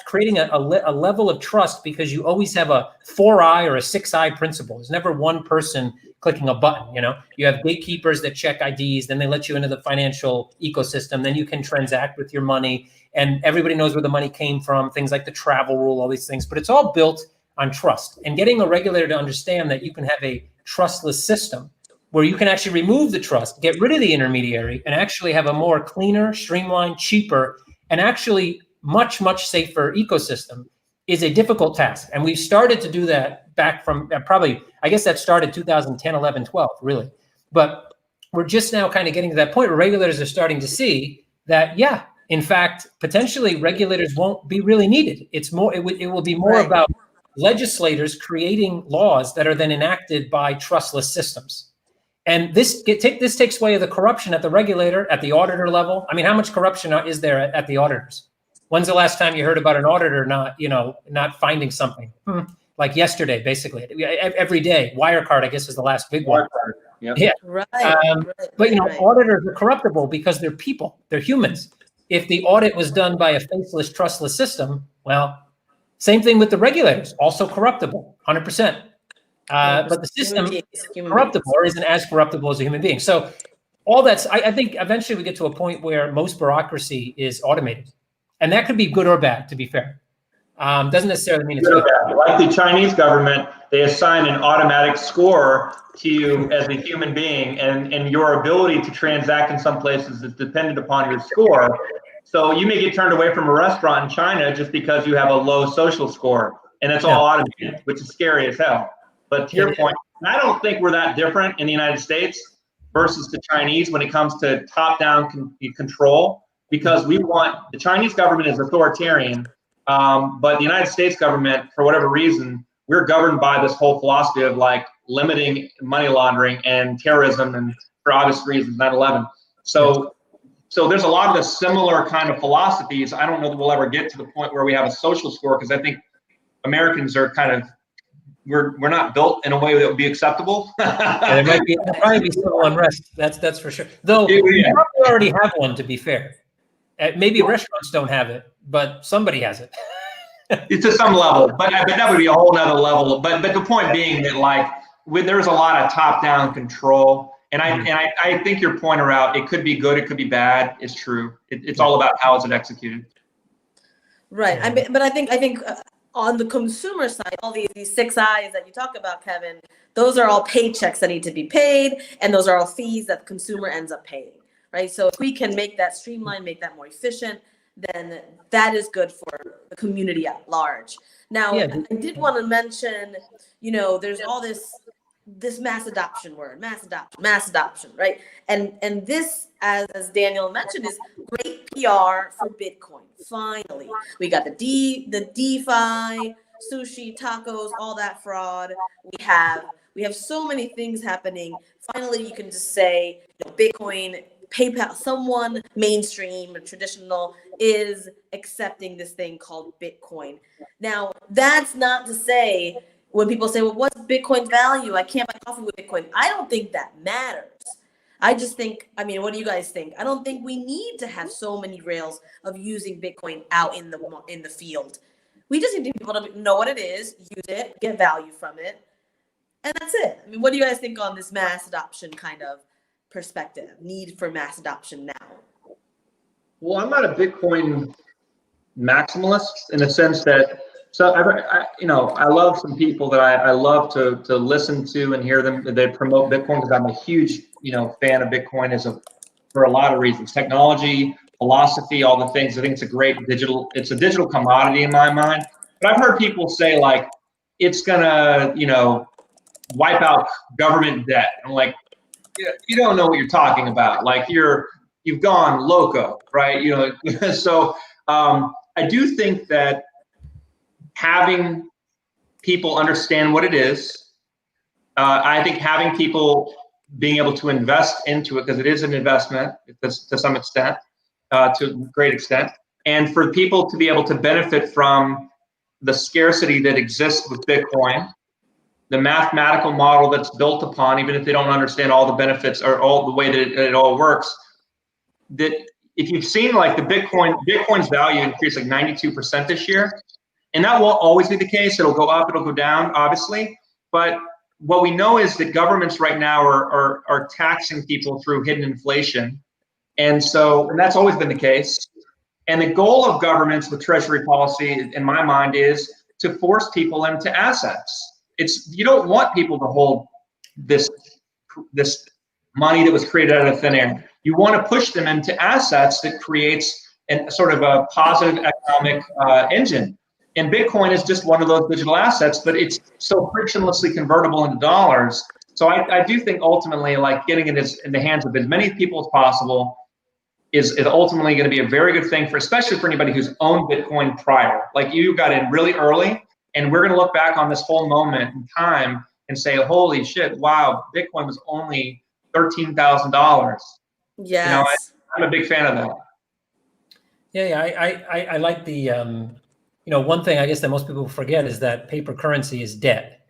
creating a level of trust, because you always have a 4-eye or a 6-eye principle. There's never one person clicking a button. You know, you have gatekeepers that check IDs, then they let you into the financial ecosystem, then you can transact with your money, and everybody knows where the money came from, things like the travel rule, all these things, but it's all built on trust. And getting a regulator to understand that you can have a trustless system where you can actually remove the trust, get rid of the intermediary, and actually have a more cleaner, streamlined, cheaper, and actually much, much safer ecosystem is a difficult task. And we've started to do that back from probably, I guess that started 2010, 11, 12, really. But we're just now kind of getting to that point where regulators are starting to see that, yeah, in fact, potentially regulators won't be really needed. It's more, it will be more about legislators creating laws that are then enacted by trustless systems. And this takes away the corruption at the regulator, at the auditor level. I mean, how much corruption is there at the auditors? When's the last time you heard about an auditor not finding something? Like yesterday, basically. Every day. Wirecard, I guess, is the last big one. Yep. Yeah. Right. But auditors are corruptible because they're people. They're humans. If the audit was done by a faceless, trustless system, well, same thing with the regulators. Also corruptible, 100%. but the system human corruptible or isn't as corruptible as a human being. So all that's, I think eventually we get to a point where most bureaucracy is automated. And that could be good or bad, to be fair. Doesn't necessarily mean it's good. Like the Chinese government, they assign an automatic score to you as a human being, and your ability to transact in some places is dependent upon your score. So you may get turned away from a restaurant in China just because you have a low social score, and it's all automated, which is scary as hell. But to your point, I don't think we're that different in the United States versus the Chinese when it comes to top-down control, because the Chinese government is authoritarian, but the United States government, for whatever reason, we're governed by this whole philosophy of like limiting money laundering and terrorism, and for obvious reasons, 9/11. So there's a lot of the similar kind of philosophies. I don't know that we'll ever get to the point where we have a social score, because I think Americans are kind of, we're not built in a way that would be acceptable. There probably be civil unrest. That's for sure. Though we probably already have one, to be fair. Maybe restaurants don't have it, but somebody has it. It's to some level, but that would be a whole nother level. But the point being that like there's a lot of top-down control, and I think your point around it could be good, it could be bad, is true. It's all about how is it executed. Right. But I think on the consumer side, all these 6 I's that you talk about, Kevin, those are all paychecks that need to be paid, and those are all fees that the consumer ends up paying. Right. So if we can make that streamlined, make that more efficient, then that is good for the community at large. Now, I did want to mention, there's all this mass adoption word, mass adoption, right? And this, as Daniel mentioned, is great PR for Bitcoin. Finally, we got the DeFi, sushi, tacos, all that fraud. We have so many things happening. Finally, you can just say, Bitcoin, PayPal, someone mainstream or traditional is accepting this thing called Bitcoin. Now, that's not to say when people say, well, what's Bitcoin's value? I can't buy coffee with Bitcoin. I don't think that matters. I just think, what do you guys think? I don't think we need to have so many rails of using Bitcoin out in the field. We just need people to know what it is, use it, get value from it. And that's it. What do you guys think on this mass adoption kind of perspective, need for mass adoption now? Well, I'm not a Bitcoin maximalist in the sense that, I love some people that I love to listen to and hear them. They promote Bitcoin because I'm a huge, fan of Bitcoin for a lot of reasons, technology, philosophy, all the things. I think it's a digital commodity in my mind. But I've heard people say like, it's gonna, wipe out government debt. I'm like, you don't know what you're talking about. Like you've gone loco, right? So I do think that having people understand what it is, I think having people being able to invest into it, because it is an investment to some extent, to a great extent, and for people to be able to benefit from the scarcity that exists with Bitcoin, the mathematical model that's built upon, even if they don't understand all the benefits or all the way that it all works, that if you've seen like Bitcoin's value increased like 92% this year, and that won't always be the case. It'll go up, it'll go down, obviously. But what we know is that governments right now are taxing people through hidden inflation. And that's always been the case. And the goal of governments with treasury policy, in my mind, is to force people into assets. You don't want people to hold this money that was created out of thin air. You want to push them into assets that creates a sort of a positive economic engine. And Bitcoin is just one of those digital assets, but it's so frictionlessly convertible into dollars. So I do think ultimately, like getting it in the hands of as many people as possible is ultimately going to be a very good thing especially for anybody who's owned Bitcoin prior. Like you got in really early. And we're going to look back on this whole moment in time and say, holy shit, wow, Bitcoin was only $13,000. Yes. I'm a big fan of that. Yeah, I like the, one thing I guess that most people forget is that paper currency is debt.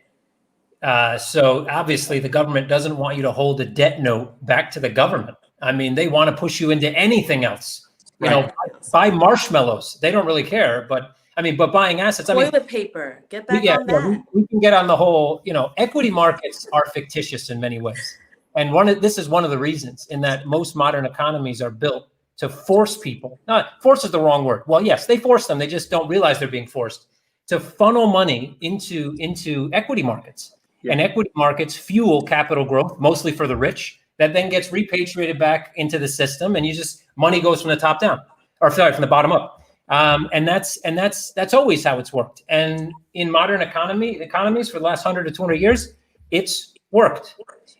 So obviously the government doesn't want you to hold a debt note back to the government. They want to push you into anything else. Right. Buy marshmallows. They don't really care, but I mean, but buying assets, I mean, toilet paper, get back yeah, on that. we can get on the whole, equity markets are fictitious in many ways. And this is one of the reasons in that most modern economies are built to force people, not force is the wrong word. Well, yes, they force them. They just don't realize they're being forced to funnel money into equity markets. Yeah. And equity markets fuel capital growth, mostly for the rich, that then gets repatriated back into the system. And money goes from the top down, or sorry, from the bottom up. And that's always how it's worked. And in modern economies for the last 100 to 200 years, it's worked.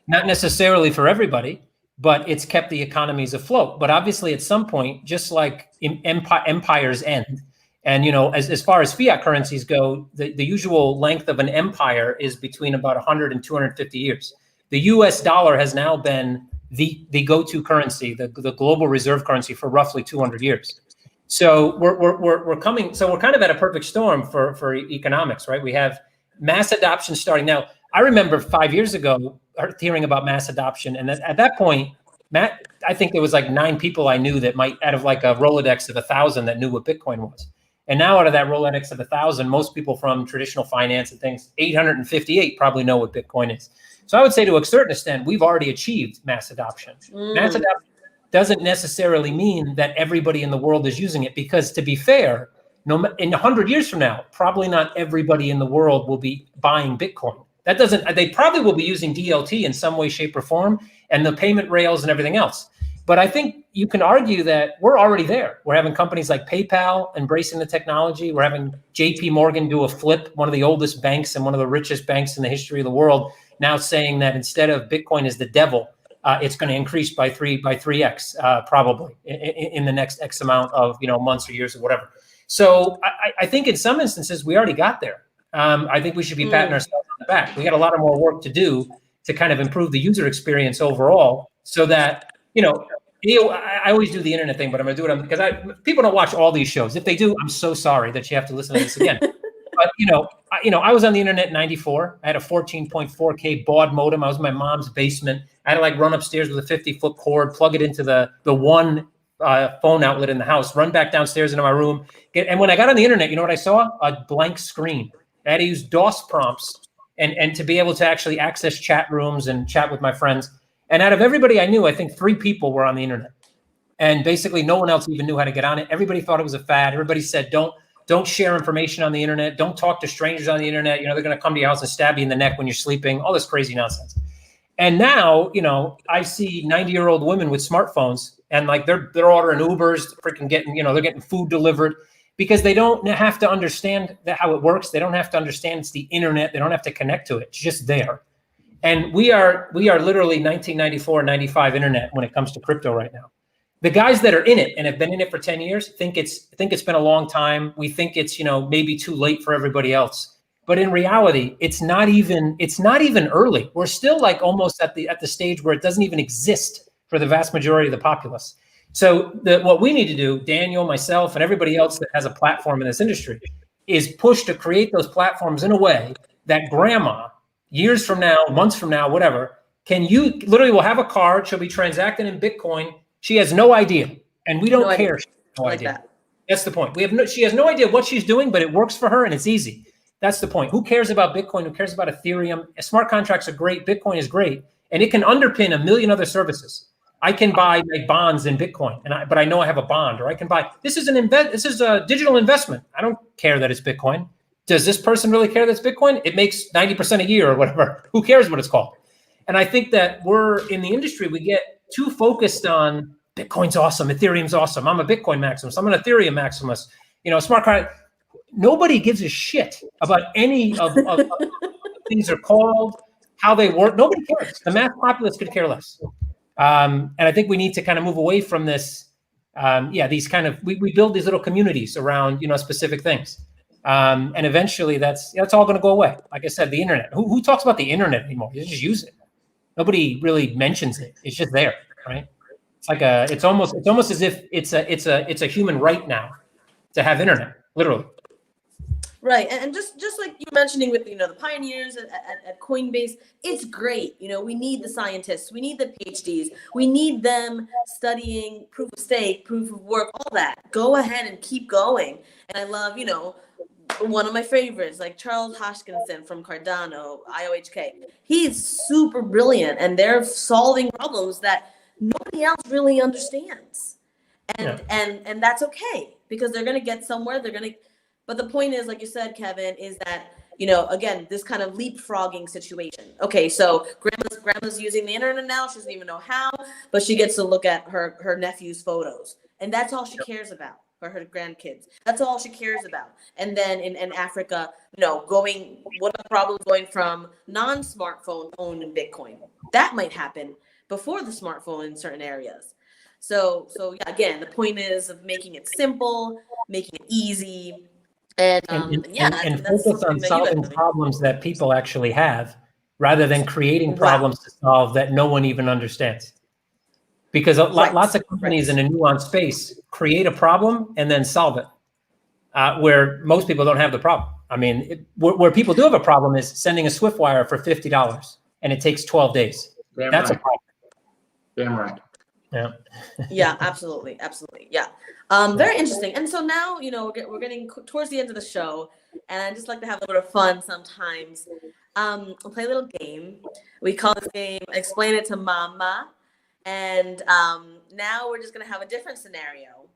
Not necessarily for everybody, but it's kept the economies afloat. But obviously, at some point, just like empires end, and as far as fiat currencies go, the usual length of an empire is between about 100 and 250 years. The U.S. dollar has now been the go-to currency, the global reserve currency for roughly 200 years. So we're coming. So we're kind of at a perfect storm for economics, right? We have mass adoption starting now. I remember 5 years ago hearing about mass adoption, and at that point, Matt, I think there was like 9 people I knew that might, out of like a Rolodex of 1,000, that knew what Bitcoin was. And now out of that Rolodex of 1,000, most people from traditional finance and things, 858 probably know what Bitcoin is. So I would say to a certain extent, we've already achieved mass adoption. Mass adoption doesn't necessarily mean that everybody in the world is using it, because to be fair, in 100 years from now, probably not everybody in the world will be buying Bitcoin. They probably will be using DLT in some way, shape, or form, and the payment rails and everything else. But I think you can argue that we're already there. We're having companies like PayPal embracing the technology. We're having JP Morgan do a flip, one of the oldest banks and one of the richest banks in the history of the world, now saying that instead of Bitcoin is the devil, it's going to increase by 3x probably in the next X amount of months or years or whatever. So I think in some instances we already got there. I think we should be patting ourselves on the back. We got a lot of more work to do to kind of improve the user experience overall, so that I always do the internet thing, but I'm going to do it because people don't watch all these shows. If they do, I'm so sorry that you have to listen to this again. But I was on the internet in '94. I had a 14.4K baud modem. I was in my mom's basement. I had to run upstairs with a 50-foot cord, plug it into the one phone outlet in the house, run back downstairs into my room. And when I got on the internet, you know what I saw? A blank screen. I had to use DOS prompts and to be able to actually access chat rooms and chat with my friends. And out of everybody I knew, I think 3 people were on the internet. And basically no one else even knew how to get on it. Everybody thought it was a fad. Everybody said, don't share information on the internet. Don't talk to strangers on the internet. They're going to come to your house and stab you in the neck when you're sleeping. All this crazy nonsense. And now, I see 90-year-old women with smartphones, and they're ordering Ubers, freaking getting, they're getting food delivered, because they don't have to understand how it works. They don't have to understand it's the internet. They don't have to connect to it. It's just there. And we are literally 1994, 95 internet when it comes to crypto right now. The guys that are in it and have been in it for 10 years think it's been a long time. We think it's, maybe too late for everybody else. But in reality, it's not even early. We're still almost at the stage where it doesn't even exist for the vast majority of the populace. So what we need to do, Daniel, myself, and everybody else that has a platform in this industry, is push to create those platforms in a way that grandma, years from now, months from now, whatever, literally will have a card. She'll be transacting in Bitcoin. She has no idea, and we don't care. She has no idea. That's the point. She has no idea what she's doing, but it works for her and it's easy. That's the point. Who cares about Bitcoin? Who cares about Ethereum? Smart contracts are great. Bitcoin is great, and it can underpin 1 million other services. I can buy bonds in Bitcoin, but I know I have a bond, or I can buy. This is a digital investment. I don't care that it's Bitcoin. Does this person really care that it's Bitcoin? It makes 90% a year or whatever. Who cares what it's called? And I think that we're in the industry, we get too focused on Bitcoin's awesome, Ethereum's awesome. I'm a Bitcoin maximalist. I'm an Ethereum maximalist. Smart contract. Nobody gives a shit about any of things are called, how they work. Nobody cares. The mass populace could care less. And I think we need to kind of move away from this. These kind of we build these little communities around specific things, and eventually that's all going to go away. Like I said, the internet. Who talks about the internet anymore? You just use it. Nobody really mentions it. It's just there, right? It's almost as if it's a human right now to have internet, literally. Right, and just like you mentioning with the pioneers at Coinbase, it's great. We need the scientists, we need the PhDs, we need them studying proof of stake, proof of work, all that. Go ahead and keep going. And I love, one of my favorites, like Charles Hoskinson from Cardano, IOHK. He's super brilliant, and they're solving problems that nobody else really understands. And that's okay, because they're gonna get somewhere. But the point is, like you said, Kevin, is that again, this kind of leapfrogging situation. Okay, so grandma's using the internet now. She doesn't even know how, but she gets to look at her nephew's photos, and that's all she cares about. Or her grandkids. That's all she cares about. And then in Africa, what are the problems going from non-smartphone owned in Bitcoin? That might happen before the smartphone in certain areas. So yeah, again, the point is of making it simple, making it easy, and focus on solving problems that people actually have, rather than creating problems to solve that no one even understands. Because lots of companies in a nuanced space create a problem and then solve it, where most people don't have the problem. I mean, where people do have a problem is sending a Swift wire for $50 and it takes 12 days. That's a problem. Damn right. Yeah. Yeah, absolutely. Yeah. Very interesting. And so now, we're getting towards the end of the show, and I just like to have a little bit of fun sometimes. We'll play a little game. We call this game Explain It to Mama. And now we're just going to have a different scenario.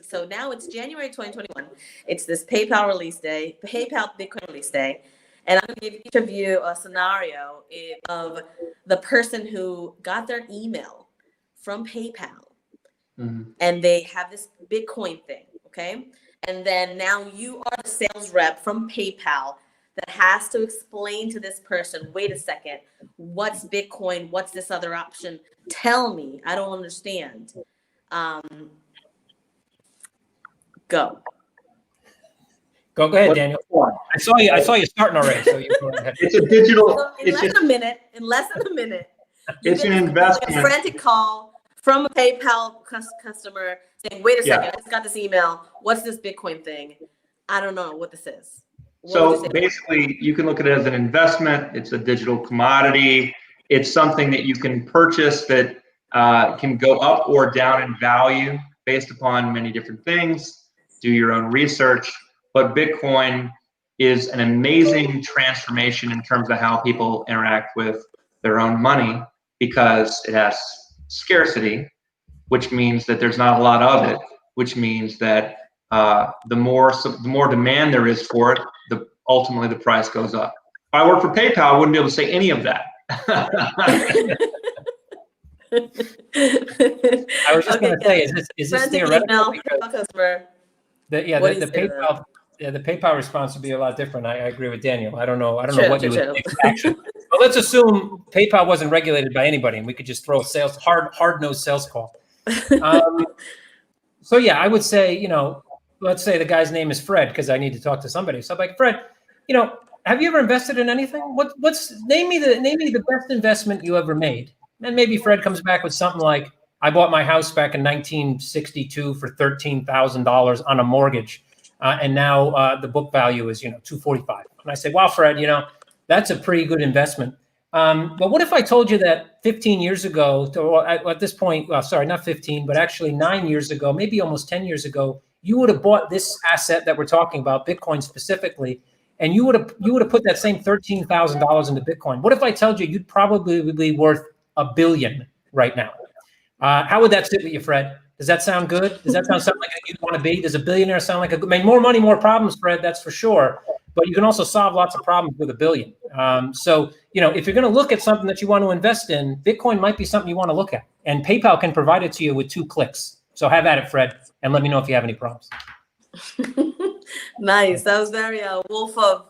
So now it's January 2021. It's this PayPal Bitcoin release day. And I'm going to give each of you a scenario of the person who got their email from PayPal. Mm-hmm. And they have this Bitcoin thing, okay? And then now you are the sales rep from PayPal that has to explain to this person, wait a second, what's Bitcoin? What's this other option? Tell me, I don't understand. Go ahead, Daniel. I saw you starting already. So you go ahead. It's a digital. So in less than a minute. It's an investment. A frantic call from a PayPal customer saying, wait a second, I just got this email. What's this Bitcoin thing? I don't know what this is. So basically, you can look at it as an investment. It's a digital commodity. It's something that you can purchase that can go up or down in value based upon many different things. Do your own research. But Bitcoin is an amazing transformation in terms of how people interact with their own money, because it has scarcity, which means that there's not a lot of it, which means that the more demand there is for it, ultimately the price goes up. If I worked for PayPal, I wouldn't be able to say any of that. I was just going to say, is this theoretical? The PayPal response would be a lot different. I agree with Daniel. I don't know what you would think. But let's assume PayPal wasn't regulated by anybody, and we could just throw a hard-nosed sales call. So yeah, I would say, let's say the guy's name is Fred, because I need to talk to somebody. So I'm like, Fred, have you ever invested in anything? Name me the best investment you ever made. And maybe Fred comes back with something like, I bought my house back in 1962 for $13,000 on a mortgage. And now the book value is, $245. And I say, wow, Fred, that's a pretty good investment. But what if I told you that 15 years ago, or at this point, well, sorry, not 15, but actually 9 years ago, maybe almost 10 years ago, you would have bought this asset that we're talking about, Bitcoin specifically, and you would have put that same $13,000 into Bitcoin. What if I told you you'd probably be worth $1 billion right now? How would that sit with you, Fred? Does that sound good? Does that sound something like you'd want to be? Does a billionaire sound like more money, more problems, Fred? That's for sure. But you can also solve lots of problems with $1 billion. So, if you're going to look at something that you want to invest in, Bitcoin might be something you want to look at. And PayPal can provide it to you with 2 clicks. So have at it, Fred, and let me know if you have any problems. Nice. That was very Wolf of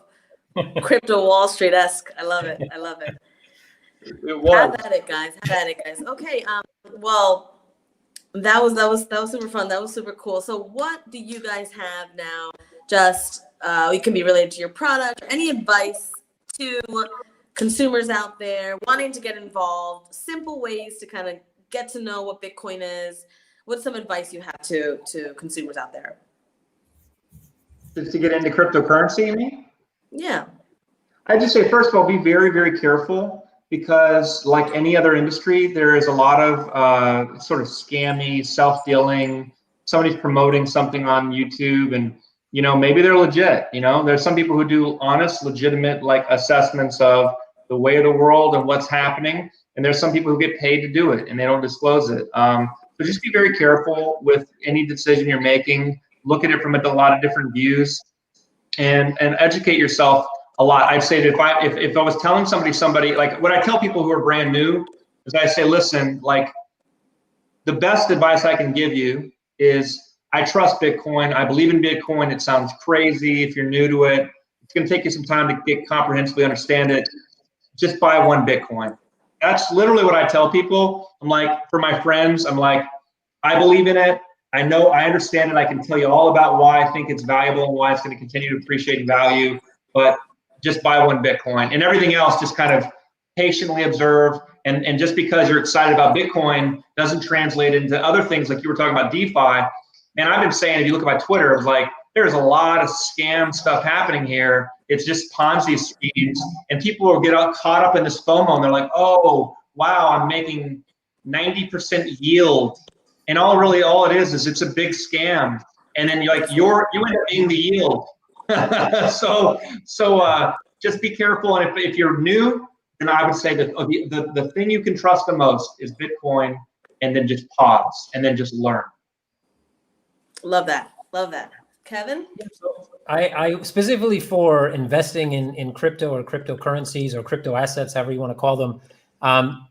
Crypto Wall Street-esque. I love it. It was. Have at it, guys. Okay. Well, that was super fun. That was super cool. So what do you guys have now? Just it can be related to your product, or any advice to consumers out there wanting to get involved, simple ways to kind of get to know what Bitcoin is. What's some advice you have to consumers out there? To get into cryptocurrency, you mean? Yeah. I just say, first of all, be very, very careful, because like any other industry, there is a lot of sort of scammy, self-dealing. Somebody's promoting something on YouTube, and maybe they're legit. There's some people who do honest, legitimate like assessments of the way of the world and what's happening, and there's some people who get paid to do it and they don't disclose it. So just be very careful with any decision you're making. Look at it from a lot of different views, and educate yourself a lot. I'd say that if I was telling somebody like what I tell people who are brand new is I say, listen, like the best advice I can give you is I trust Bitcoin. I believe in Bitcoin. It sounds crazy if you're new to it. It's going to take you some time to get comprehensively understand it. Just buy one Bitcoin. That's literally what I tell people. I'm like, for my friends, I'm like, I believe in it. I know, I understand it. I can tell you all about why I think it's valuable and why it's going to continue to appreciate in value, but just buy one Bitcoin, and everything else just kind of patiently observe. And just because you're excited about Bitcoin doesn't translate into other things like you were talking about DeFi. And I've been saying, if you look at my Twitter, it's like there's a lot of scam stuff happening here. It's just Ponzi schemes, and people will get caught up in this FOMO, and they're like, oh, wow, I'm making 90% yield. And all it is it's a big scam. And then you end up being the yield. so just be careful. And if you're new, then I would say that the thing you can trust the most is Bitcoin, and then just pause and then just learn. Love that. Love that. Kevin? I specifically for investing in crypto or cryptocurrencies or crypto assets, however you want to call them,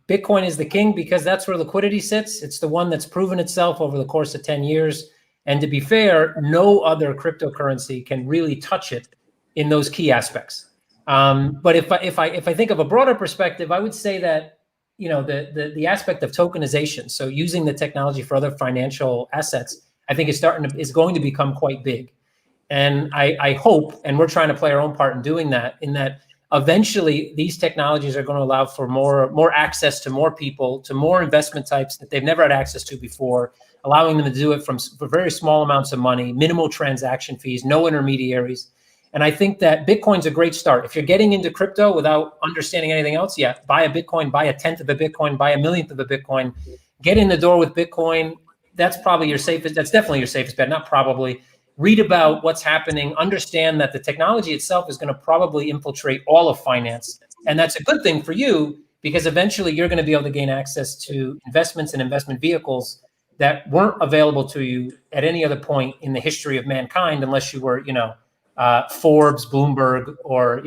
Bitcoin is the king because that's where liquidity sits. It's the one that's proven itself over the course of 10 years. And to be fair, no other cryptocurrency can really touch it in those key aspects. But if I think of a broader perspective, I would say that the aspect of tokenization, so using the technology for other financial assets, I think is going to become quite big. And I hope, and we're trying to play our own part in doing that, in that eventually these technologies are going to allow for more access to more people, to more investment types that they've never had access to before, allowing them to do it for very small amounts of money, minimal transaction fees, no intermediaries. And I think that Bitcoin's a great start. If you're getting into crypto without understanding anything else yet, buy a Bitcoin, buy a 1/10 of a Bitcoin, buy a 1,000,000th of a Bitcoin, get in the door with Bitcoin. That's definitely your safest bet, not probably. Read about what's happening, understand that the technology itself is going to probably infiltrate all of finance. And that's a good thing for you because eventually you're going to be able to gain access to investments and investment vehicles that weren't available to you at any other point in the history of mankind, unless you were, Forbes, Bloomberg, or,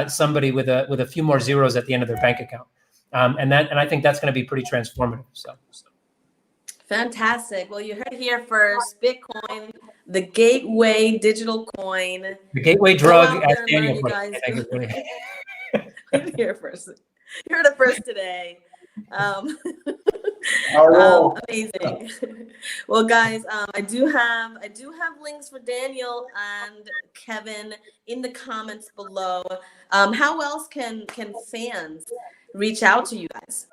somebody with a few more zeros at the end of their bank account. And I think that's going to be pretty transformative. So. Fantastic. Well, you heard it here first. Bitcoin, the gateway digital coin. The gateway drug, as Daniel, Daniel you put guys. it. Here first. You heard it first today. Amazing. Well, guys, I do have links for Daniel and Kevin in the comments below. How else can fans reach out to you guys?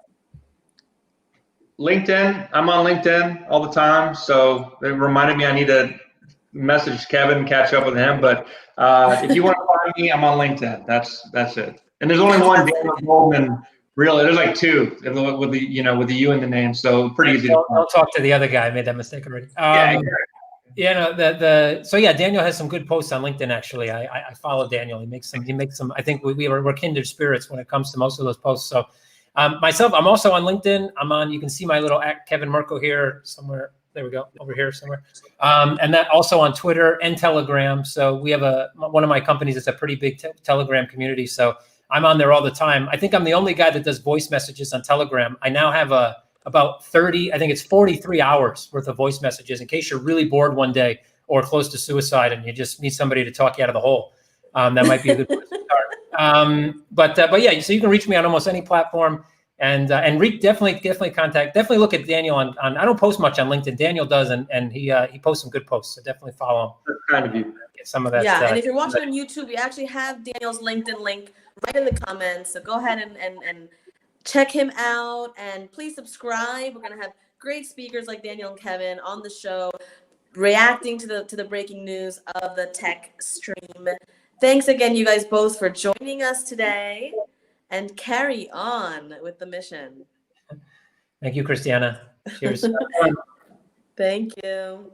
LinkedIn. I'm on LinkedIn all the time, so it reminded me I need to message Kevin, catch up with him. But if you want to find me, I'm on LinkedIn. That's it. And there's only one Daniel Gouldman. Really, there's like two with the U in the name, so pretty easy. I'll talk to the other guy. I made that mistake already. So Daniel has some good posts on LinkedIn. Actually, I follow Daniel. He makes some. I think we're kindred spirits when it comes to most of those posts. So. Myself, I'm also on LinkedIn. You can see my little Kevin Merkel here somewhere. There we go, over here somewhere. And that also on Twitter and Telegram. So we have one of my companies is a pretty big Telegram community. So I'm on there all the time. I think I'm the only guy that does voice messages on Telegram. I now have about 43 hours worth of voice messages in case you're really bored one day or close to suicide and you just need somebody to talk you out of the hole. That might be a good place to start. But yeah, so you can reach me on almost any platform, and definitely look at Daniel on. I don't post much on LinkedIn. Daniel does, and he posts some good posts. So definitely follow him. That's kind of you. Get some of that. Yeah, and if you're watching on YouTube, we actually have Daniel's LinkedIn link right in the comments. So go ahead and check him out, and please subscribe. We're gonna have great speakers like Daniel and Kevin on the show. reacting to the breaking news of the tech stream. Thanks again, you guys both, for joining us today, and carry on with the mission. Thank you, ChristyAna. Cheers. Thank you.